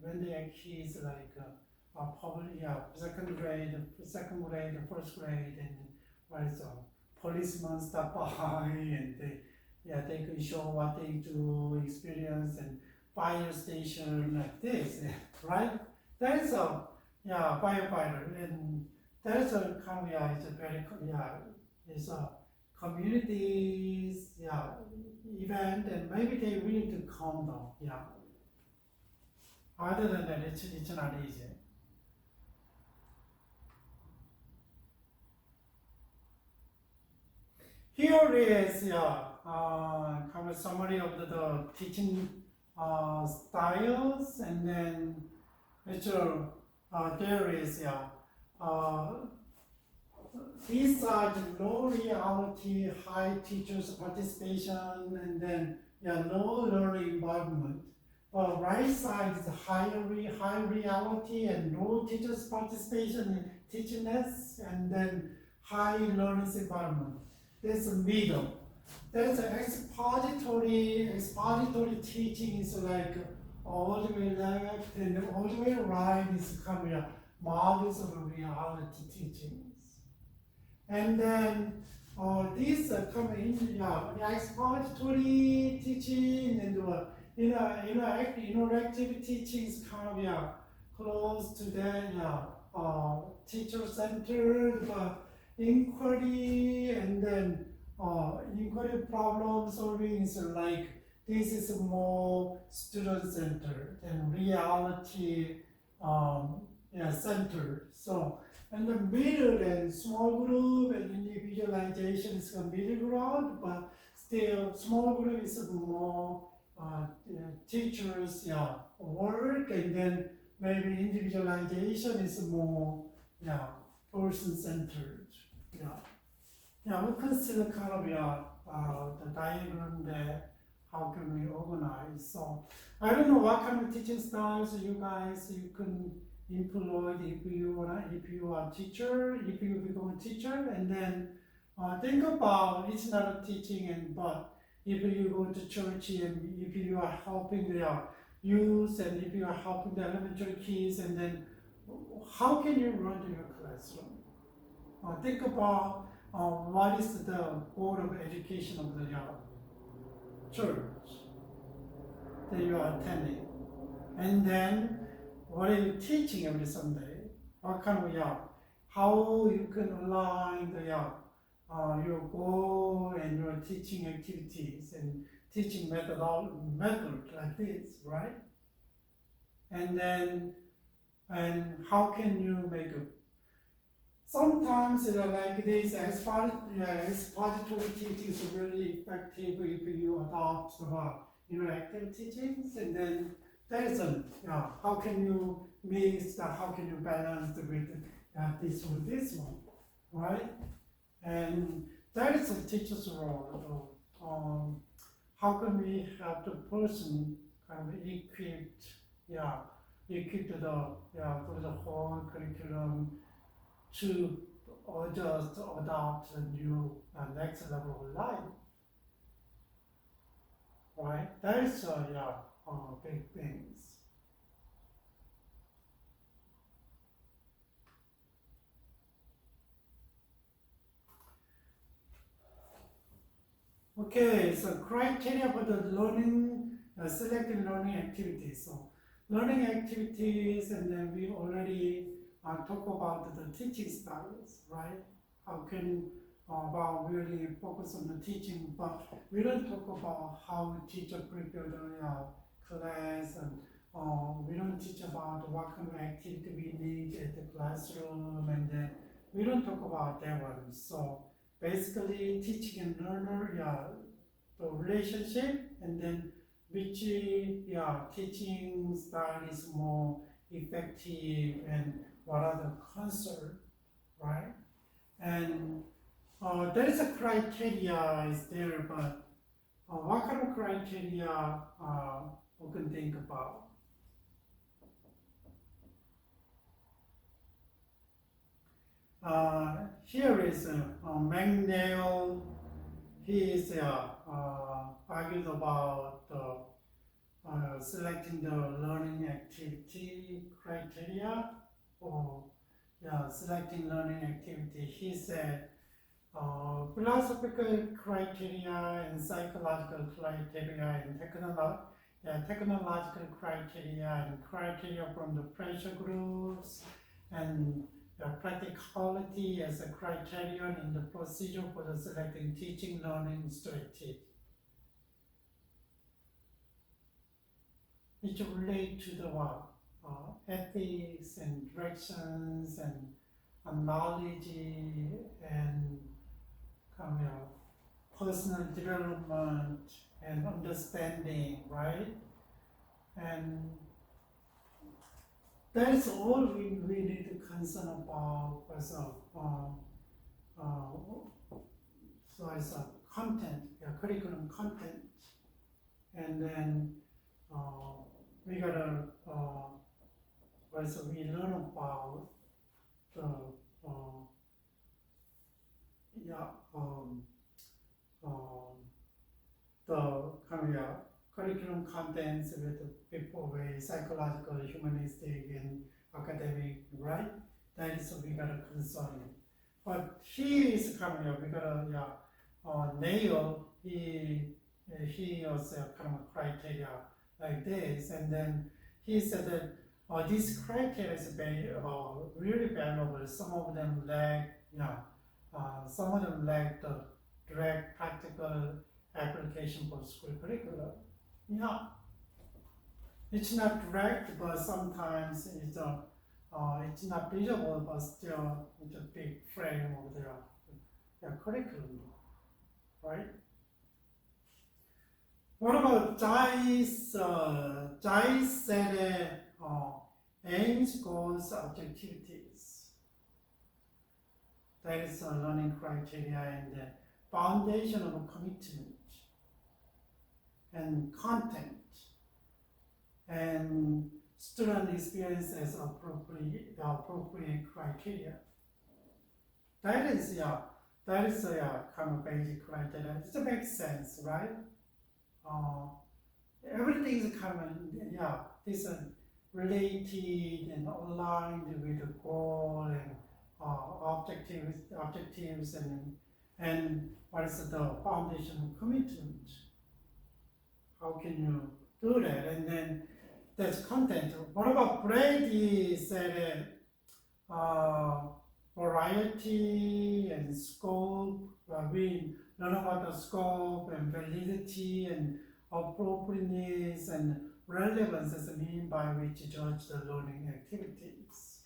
when they are kids probably second grade, first grade, and what's policeman stop by, and they can show what they do, experience, and fire station like this, right? That is a firefighter, and that is a kind of it's a very it's a communities event, and maybe they really to calm down. Other than that, it's not easy. Here is kind of summary of the teaching styles, and then there is these are the low reality, high teachers participation, and then low learning involvement. Right side is high reality and low teachers participation in teachingness, and then high learning environment. There's a middle. There's an expository teaching is like all the way left, and all the way right is kind of models of reality teachings. And then these come in expository teaching and interactive teaching is kind of close to that teacher centered inquiry, and then inquiry problem solving is like this is more student centered and reality centered. So and the middle and small group and individualization is the middle ground, but still small group is more teachers work, and then maybe individualization is more person centered. We consider kind of the diagram there. How can we organize? So I don't know what kind of teaching styles you can employ if you are a teacher, if you become a teacher, and then think about it's not a teaching, but if you go to church and if you are helping the youth and if you are helping the elementary kids, and then how can you run your classroom? Think about what is the goal of education of the church that you are attending, and then what are you teaching every Sunday? What kind of how you can align the your goal and your teaching activities and teaching method like this, right? And then how can you make it? Sometimes like this expository teaching is really effective if you adopt interactive teachings, and then there's how can you mix how can you balance with this with this one, right? And that is a teacher's role. How can we have the person kind of equipped for the whole curriculum to just adopt the new next level of life, right? That is big things. Okay, so criteria for the learning, selecting learning activities. So learning activities, and then we already talk about the teaching styles, right? How can about really focus on the teaching, but we don't talk about how teacher prepare the class, and we don't teach about what kind of activity we need at the classroom, and then we don't talk about that one. So basically teaching and learner, the relationship, and then which teaching style is more effective, and what are the concerns, right? And there is a criteria is there, but what kind of criteria we can think about? Here is McNeil. He is argued about selecting the learning activity criteria, or selecting learning activity. He said philosophical criteria and psychological criteria and technological criteria and criteria from the pressure groups, and practicality as a criterion in the procedure for the selecting teaching learning strategy. Which relate to the ethics and directions and knowledge and personal development and understanding, right? And that is all we need to concern about as so as a content, curriculum content, and then we gotta we learn about the curriculum contents with people with psychological, humanistic, and academic, right? That is what we gotta concern. But he is we gotta nail. He also criteria like this, and then he said that these criteria is really valuable. Some of them lack, some of them lack the direct practical application for school curriculum. Yeah, it's not direct, but sometimes it's not visible, but still it's a big frame of their curriculum, right? What about Jai's said aims, goals, objectivities? That is a learning criteria and the foundation of a commitment and content and student experience as appropriate criteria. That is a kind of basic criteria. It makes sense, right? Everything is kind of this related and aligned with the goal and objectives and what is the foundation of commitment. How can you do that? And then that's content. What about Brady said variety and scope? We learn about the scope and validity and appropriateness and relevance as a mean by which to judge the learning activities.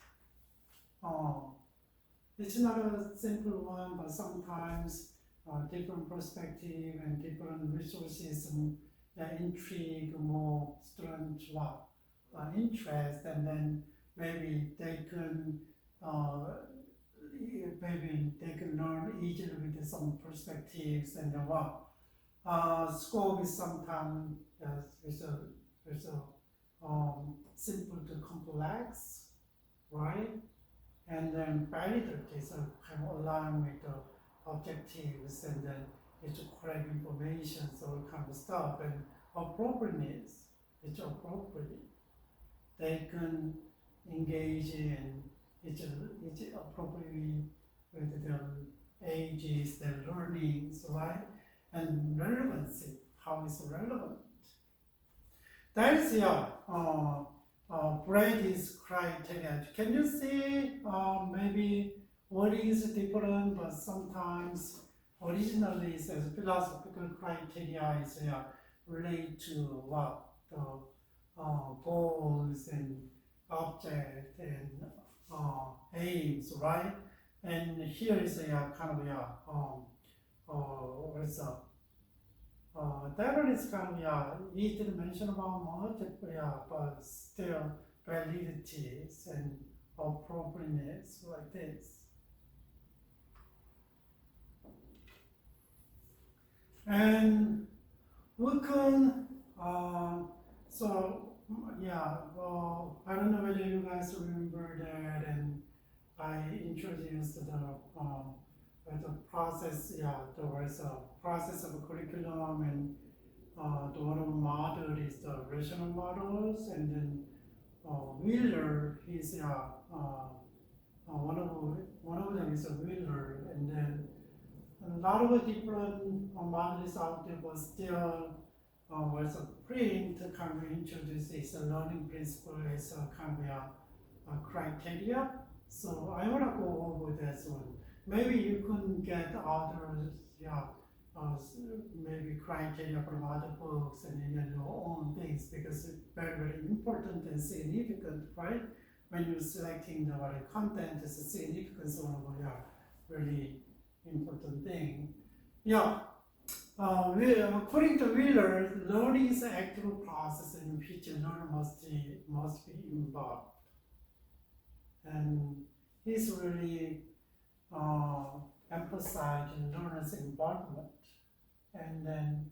It's not a simple one, but sometimes different perspective and different resources and intrigue more student interest, and then maybe they can learn easily with some perspectives and scope is sometimes simple to complex, right? And then validities are kind of aligned with the objectives, and then it's correct information, so all kind of stuff. And appropriateness, it's appropriate. They can engage in it's appropriately with their ages, their learnings, right? And relevancy, how is relevant. That is Brady's criteria. Can you see maybe what is different, but sometimes originally it says philosophical criteria is related to what the goals and object and aims, right? And here is a kind of that one is kind of we didn't mention about much, but still validities and appropriateness like this. And we can I don't know whether you guys remember that, and I introduced the process, there was a process of a curriculum, and the one of the model is the rational models, and then Wheeler is one of them is a Wheeler, and then a lot of different models out there, but still was a print to kind of introduce this learning principle as a kind of a criteria. So I want to go over this one. Maybe you can get others, maybe criteria from other books and in your own things, because it's very, very important and significant, right? When you're selecting the content, is a significance of really important thing. According to Wheeler, learning is an active process in which a learner must be involved. And he's really emphasizing learner's involvement. And then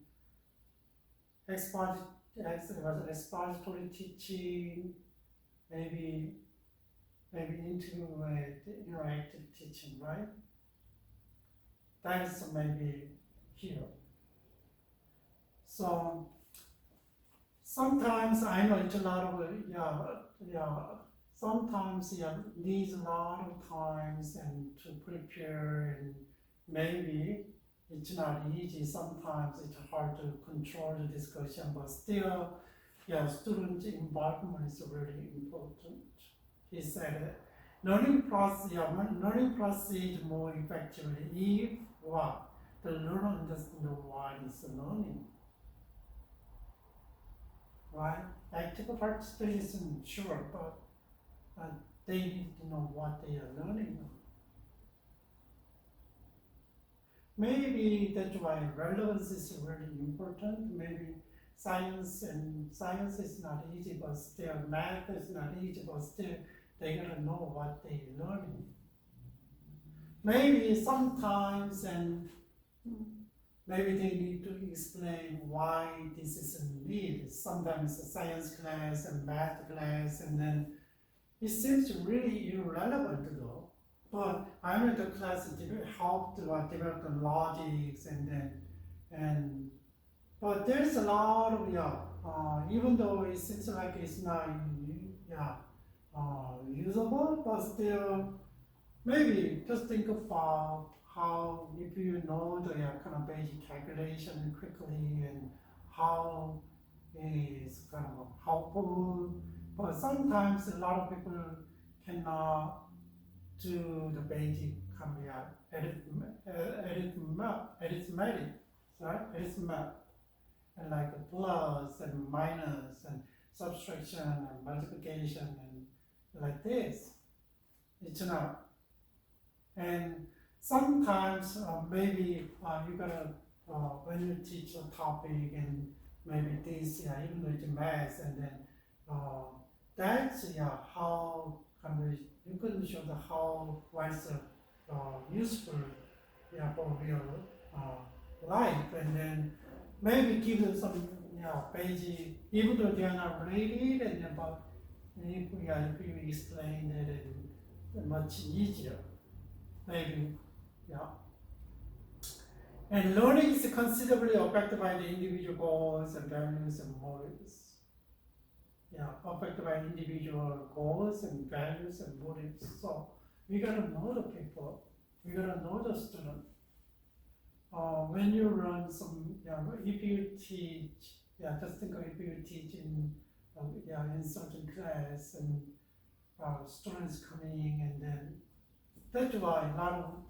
expository teaching, maybe interactive teaching, right? That is maybe here. So sometimes I know it's a lot of sometimes needs a lot of times and to prepare, and maybe it's not easy. Sometimes it's hard to control the discussion, but still student involvement is really important. He said, learning process is more effectively if what the learner understands why it's learning. Right? Active participation, sure, but they need to know what they are learning. Maybe that's why relevance is really important. Maybe science is not easy, but still math is not easy, but still they gotta know what they're learning. Maybe sometimes maybe they need to explain why this is a need. Sometimes a science class and math class, and then it seems really irrelevant though. But I'm in the class that helped to develop the logics but there's a lot of even though it seems like it's not usable, but still maybe just think about how if you know the kind of basic calculation quickly and how is kind of helpful. But sometimes a lot of people cannot do the basic kind of arithmetic, right? Arithmetic, and like a plus and minus and subtraction and multiplication and like this. It's not. And sometimes maybe you gotta when you teach a topic and maybe this even though it's math and then that's how kind of you can show the how was useful for real life, and then maybe give them some basic, even though they are not related, and about if you explain it much easier, maybe And learning is considerably affected by the individual goals and values and motives. Affected by individual goals and values and motives. So we gotta know the people. We gotta know the student. When you run some, if you teach, just think of if you teach in certain class and students coming, and then that's why a lot of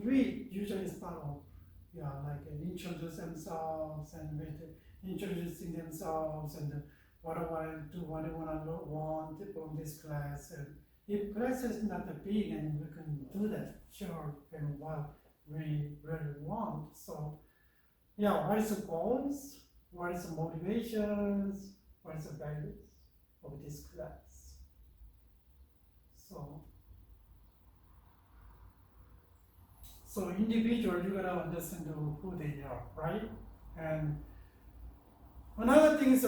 we usually start off like introduce themselves and with introducing themselves and what I want to do, what I want from this class. And if class is not that big, and we can do that, sure, and what we really want. So what is the goals? What is the motivations? What is the values of this class? So individual, you gotta understand who they are, right? And another thing is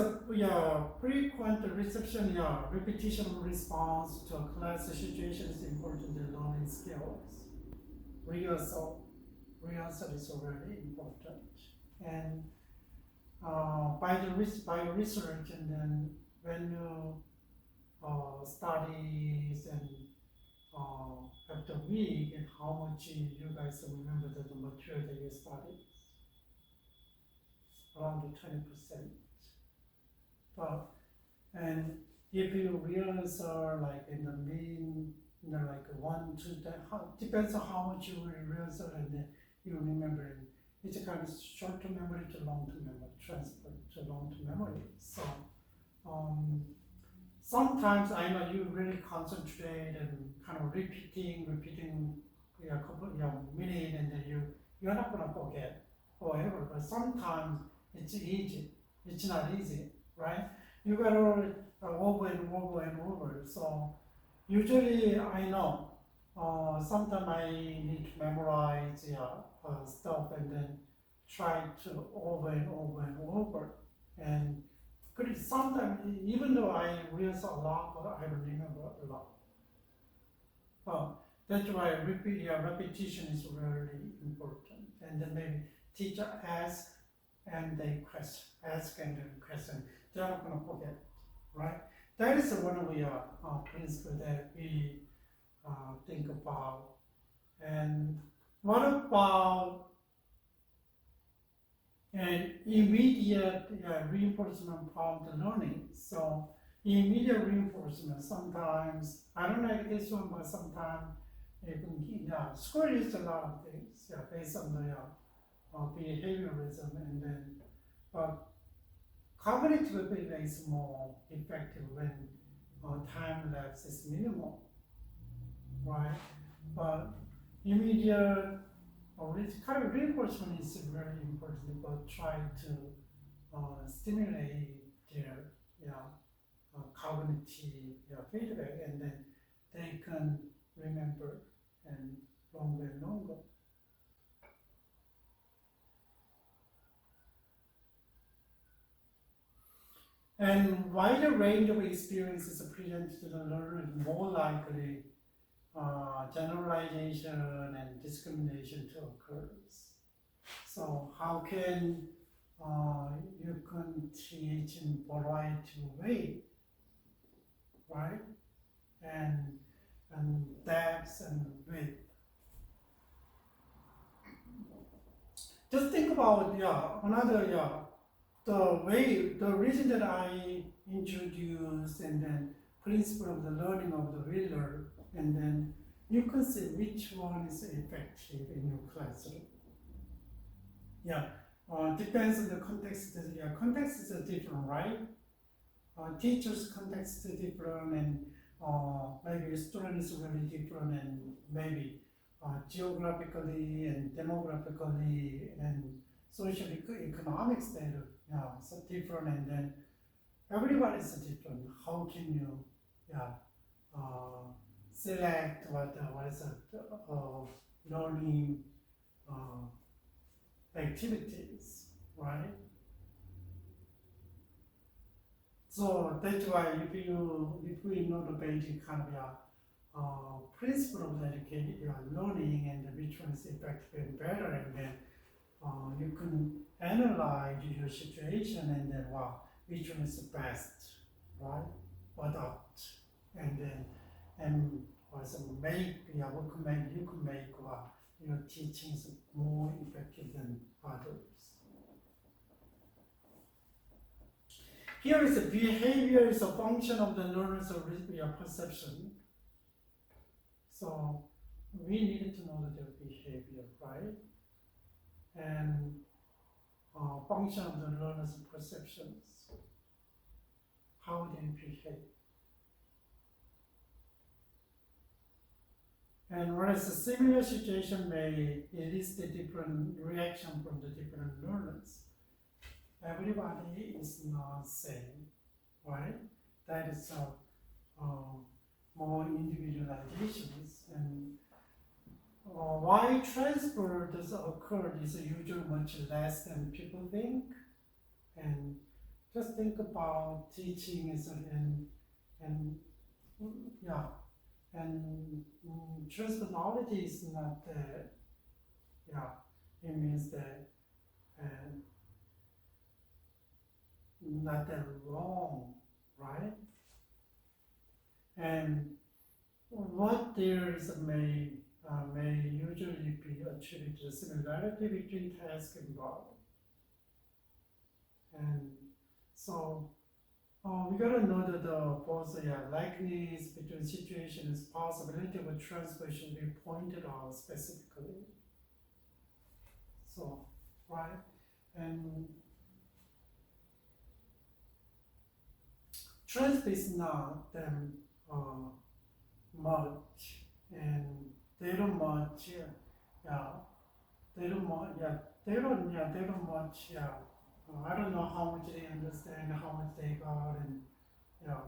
frequent reception, repetition response to a class situation is important in learning skills. Rehearsal is already important. And by research, and then when you studies and after a week, and how much you guys remember the material that you studied, around 20%. And if you realize like in the mean, like 1 to 10, depends on how much you will realize, and then you remember. It's a kind of short-term memory to long-term memory, transfer to long-term memory. So sometimes I know you really concentrate and kind of repeating a couple minutes, and then you're not gonna forget forever. But sometimes it's easy. It's not easy, right? You gotta over and over and over. So usually I know sometimes I need to memorize stuff and then try to over and over and over. And sometimes, even though I realize a lot, but I don't remember a lot. That's why repetition is really important. And then maybe teacher ask and then question. They're not going to forget, right? That is one of the principles that we think about. And what about and immediate reinforcement from the learning. So immediate reinforcement, sometimes, I don't like this one, but sometimes school uses a lot of things based on the behaviorism, and then cognitive ability is more effective when time lapse is minimal, right? But immediate kind of reinforcement is very important, but try to stimulate their cognitive feedback, and then they can remember and longer and longer. And wider range of experiences presented to the learner is more likely generalization and discrimination to occur. So how can you can teach in variety of way, right? And depth and width. Just think about another the reason that I introduced and then principle of the learning of the reader, and then you can see which one is effective in your classroom. Depends on the context. Context is different, right? Teacher's context is different, and maybe student is really different, and maybe geographically and demographically and social economic status, so different, and then everybody is different. How can you, select what is learning activities, right? So that's why if we know the basic kind of principle of education, learning, and which one is effective and better, and then you can analyze your situation, and then which one is the best, right? Adopt, and then also make you can make your teachings more effective than others. Here is the behavior is a function of the learner's perception. So we needed to know their behavior, right? And function of the learner's perceptions, how they behave. And whereas a similar situation may elicit a different reaction from the different learners, everybody is not same, right? That is more individualizations, and why transfer does occur is usually much less than people think. And just think about teaching is and transfer knowledge is not it means that not that wrong, right? And what there is may usually be attributed to similarity between tasks involved. And so we gotta know that both likeness between situations, possibility of a transfer should be pointed out specifically. So, right? And transfer is not them much, and they don't much, they don't much, I don't know how much they understand, how much they got, and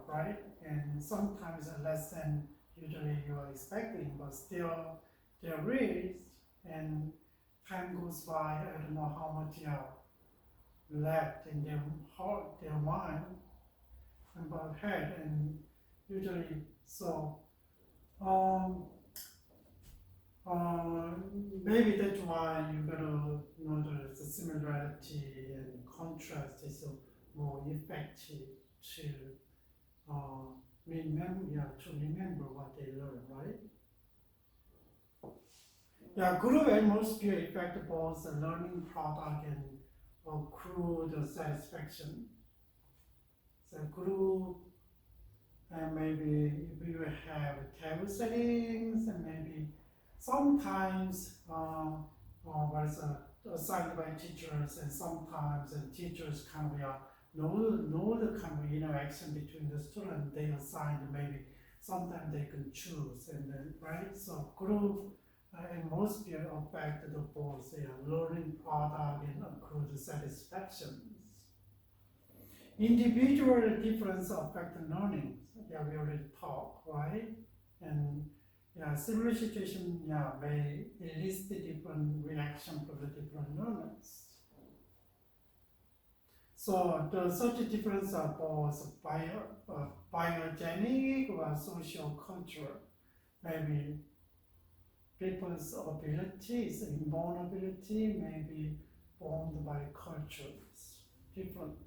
right? And sometimes less than usually you are expecting, but still there is, and time goes by, I don't know how much left in their heart, their mind, and about head, and usually so. Maybe that's why you gotta know the similarity and contrast is more effective to remember what they learn, right? Group atmosphere affect both the learning product and accrue the satisfaction. So group, and maybe if you have table settings, and maybe sometimes was assigned by teachers, and sometimes teachers kind of know the kind of interaction between the student. They assigned maybe sometimes they can choose, and then right. So group atmosphere affect the both learning product and accrued satisfaction. Individual difference affect learning. Yeah, we already talked, right? And similar situation, may elicit different reaction from the different learners. So the such difference are both biogenic or social cultural. Maybe people's abilities, inborn ability may be formed by cultures, different.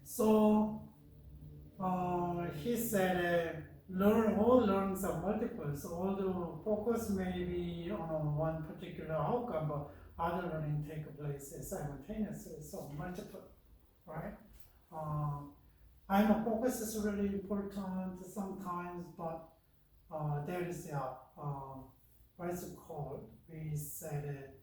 So he said, all learnings are multiple. So although focus may be on one particular outcome, but other learning take place simultaneously. So multiple, right? I know focus is really important sometimes, but there is what is it called? We said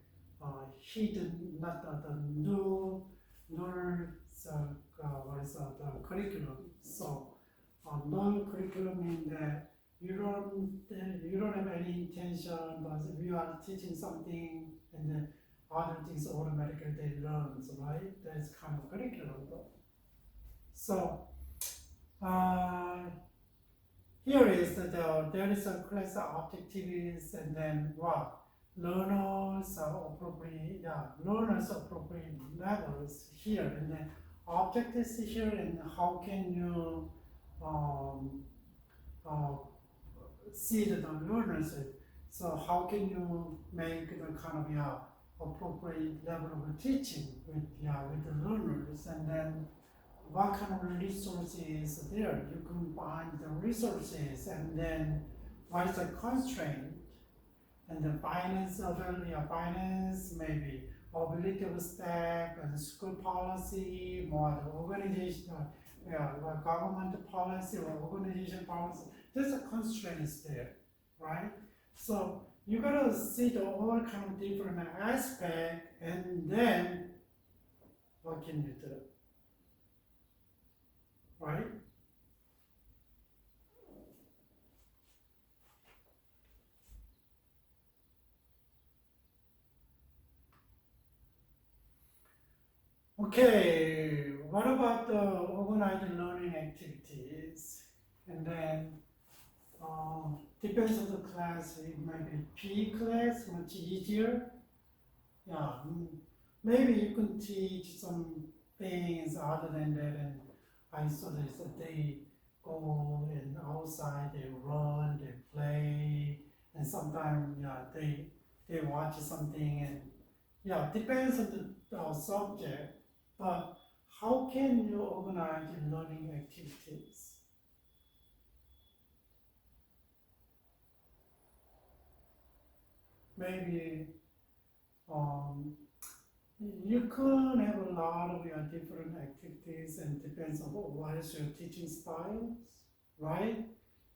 hidden, not the null, what is the curriculum. So null curriculum means that you don't have any intention, but if you are teaching something and then other things automatically they learn, right? That's kind of curriculum. So here is there is a class of activities, and then what learners appropriate levels here, and then objectives here, and how can you see the learners? So how can you make the kind of appropriate level of teaching with the learners, and then what kind of resources there? You can find the resources, and then what is the constraint, and the finance finance, maybe ability of staff and school policy, more the organizational, government policy or organization policy. There's a constraints there, right? So you gotta see the all kind of different aspect, and then what can you do? Right? Okay, what about the organized learning activities? And then depends on the class, it might be PE class, much easier. Yeah, maybe you can teach some things other than that, and I saw this that they go and outside, they run, they play, and sometimes they watch something, and depends on the subject. But how can you organize learning activities? Maybe you can have a lot of different activities, and depends on what is your teaching style, right?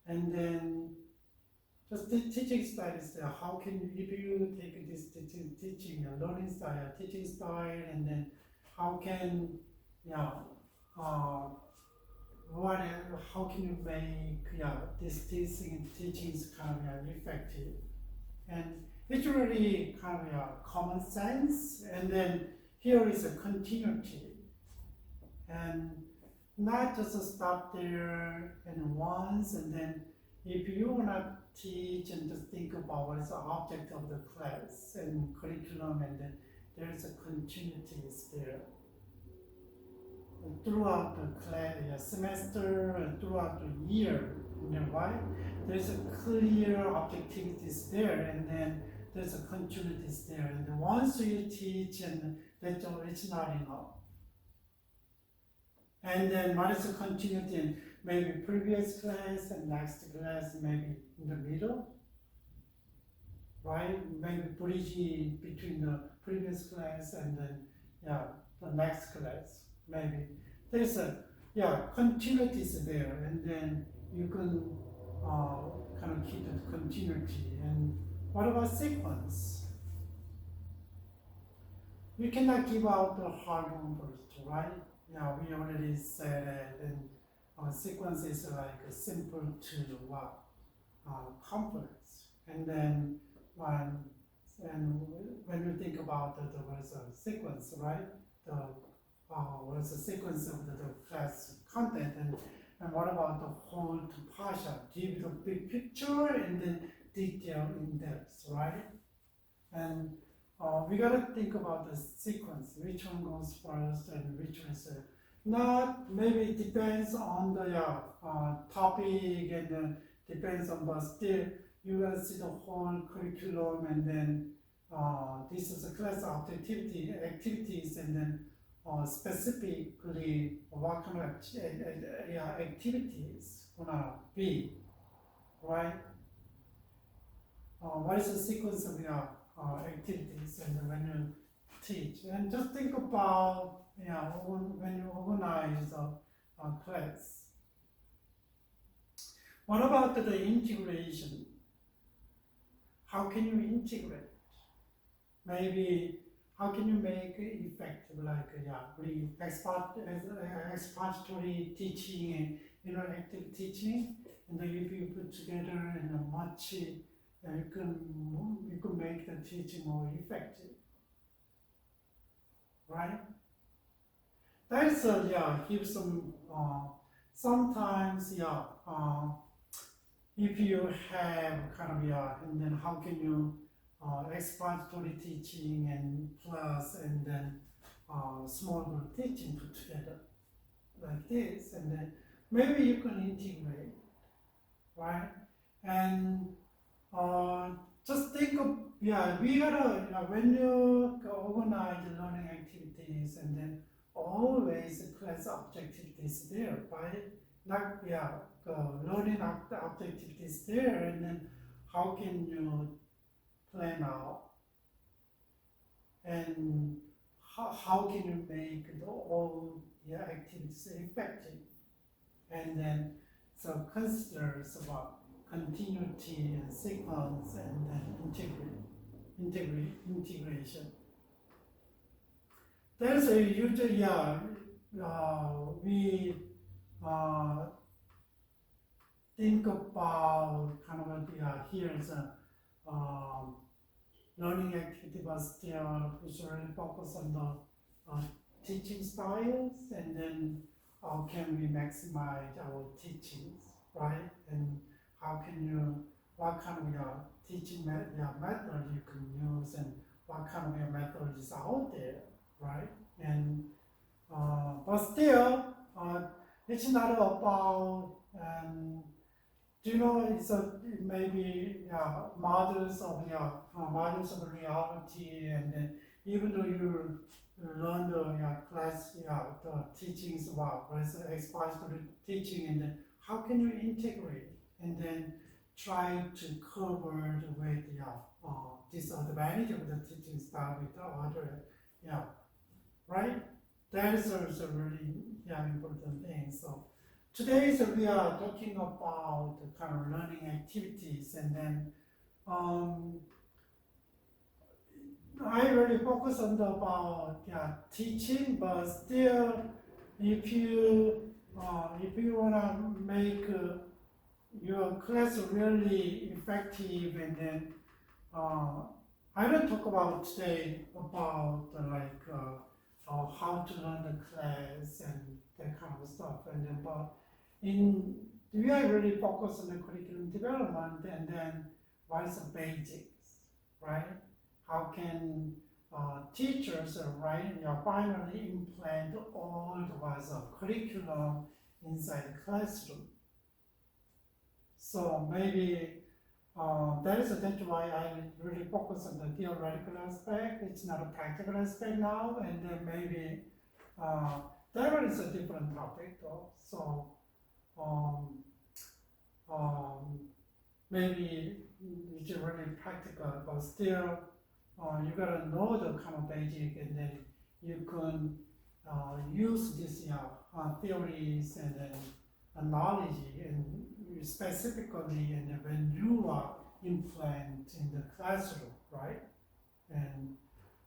And then just the teaching style is there. How can you, if you take this teaching learning style, teaching style, and then how can how can you make this teaching kind of effective? And it's really kind of common sense, and then here is a continuity, and not just stop there and once, and then if you want to teach and just think about what is the object of the class and curriculum, and then there is a continuity there throughout the class, semester, and throughout the year, right? There's a clear objectivities there, and then there's a continuities there, and once you teach, and that's all, it's not enough. And then what is the continuity in maybe previous class and next class, maybe in the middle? right? Maybe bridging between the previous class and then the next class. Maybe there's a continuities there, and then you can kind of keep the continuity. And what about sequence? You cannot give out the hard one first, right? Yeah, we already said that, and sequence is like simple to complex. And then when you think about the what's a sequence, right? The what's the sequence of the class content, and what about the whole to partial? Give the big picture and then detail in depth, right? And we gotta think about the sequence, which one goes first and which one is not, maybe it depends on the topic and depends on, but still you gotta see the whole curriculum, and then this is a class of activities, and then specifically what kind of activities gonna be, right? What is the sequence of activities, and when you teach, and just think about when you organize a class. What about the integration? How can you integrate? Maybe how can you make it effective, like expository teaching and interactive teaching, and then if you put together in a much, you can make the teaching more effective, right? That is give some sometimes if you have kind of and then how can you expository teaching and plus and then small group teaching put together like this, and then maybe you can integrate, right? And just think of we gotta when you organize the learning activities, and then always class objective is there, right? Not learning objective is there, and then how can you plan out, and how can you make all activities effective, and then so consider about continuity and sequence, and then integration. There's a usually we think about kind of here's a learning activity, but still we should really focus on the teaching styles, and then how can we maximize our teachings, right? And how can you, what kind of teaching method you can use, and what kind of method is out there, right? And but still, it's not about it's maybe models of reality, and then even though you learn the class the teachings about expository teaching, and then how can you integrate and then try to cover the way disadvantage of the teaching style with the other right? That is also really important thing. So today we are talking about the kind of learning activities, and then I really focus on about teaching, but still if you wanna make your class really effective, and then I don't talk about today about how to learn the class and that kind of stuff, and then but we are really focused on the curriculum development, and then what is the basics, right? How can teachers finally implement all the curriculum inside the classroom? So maybe that's why I really focus on the theoretical aspect. It's not a practical aspect now, and then maybe that is a different topic though. So maybe it's really practical, but still you gotta know the kind of basic, and then you can use these theories and then knowledge, and specifically, and then when you are implant in the classroom, right? And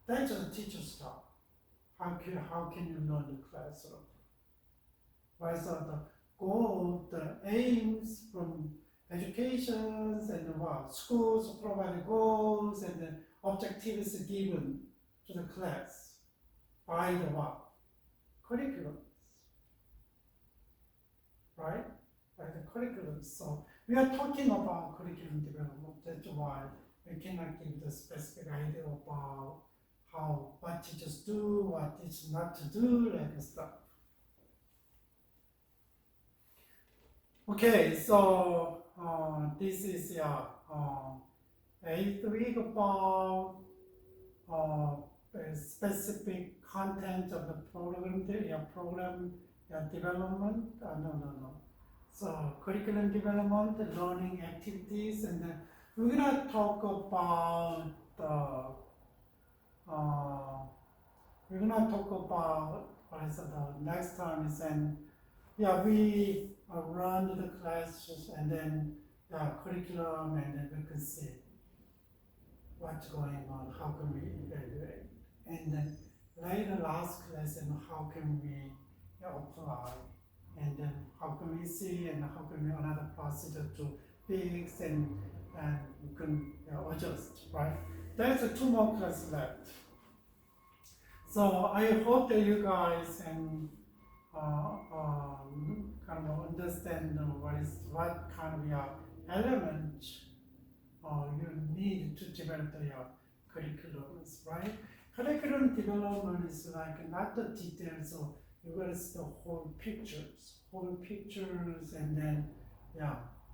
that's the teacher's job. How can you learn the classroom? Right, so the goal, the aims from educations and what schools provide goals and the objectives given to the class by the what? Curriculums. Right? By the curriculum. So we are talking about curriculum development. That's why we cannot give the specific idea about what teachers do, what teachers not to do, like stuff. Okay, so this is eighth week about specific content of the program development. No. So curriculum development, learning activities, and then we're gonna talk about what is the next time is we run the classes and then the curriculum, and then we can see what's going on, how can we evaluate, and then later last class, and how can we apply, and then how can we see, and how can we another procedure to fix, and we can adjust, right? There's 2 more classes left. So I hope that you guys can kind of understand what kind of element you need to develop your curriculums, right? Curriculum development is like not the details, so you gotta see the whole pictures, and then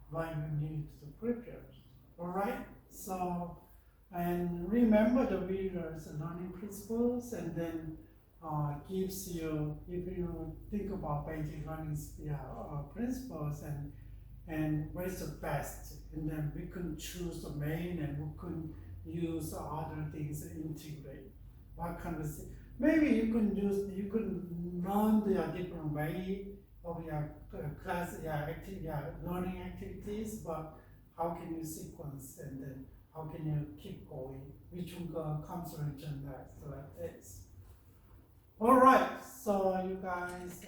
why you need to prepare. All right, so. And remember the Wheeler's learning principles, and then gives you, if you think about basic learning principles and what's the best, and then we can choose the main, and we can use other things to integrate. What kind of maybe you can learn the different way of your class learning activities, but how can you sequence, and then how can you keep going? Which one comes next, like this. All right, so you guys.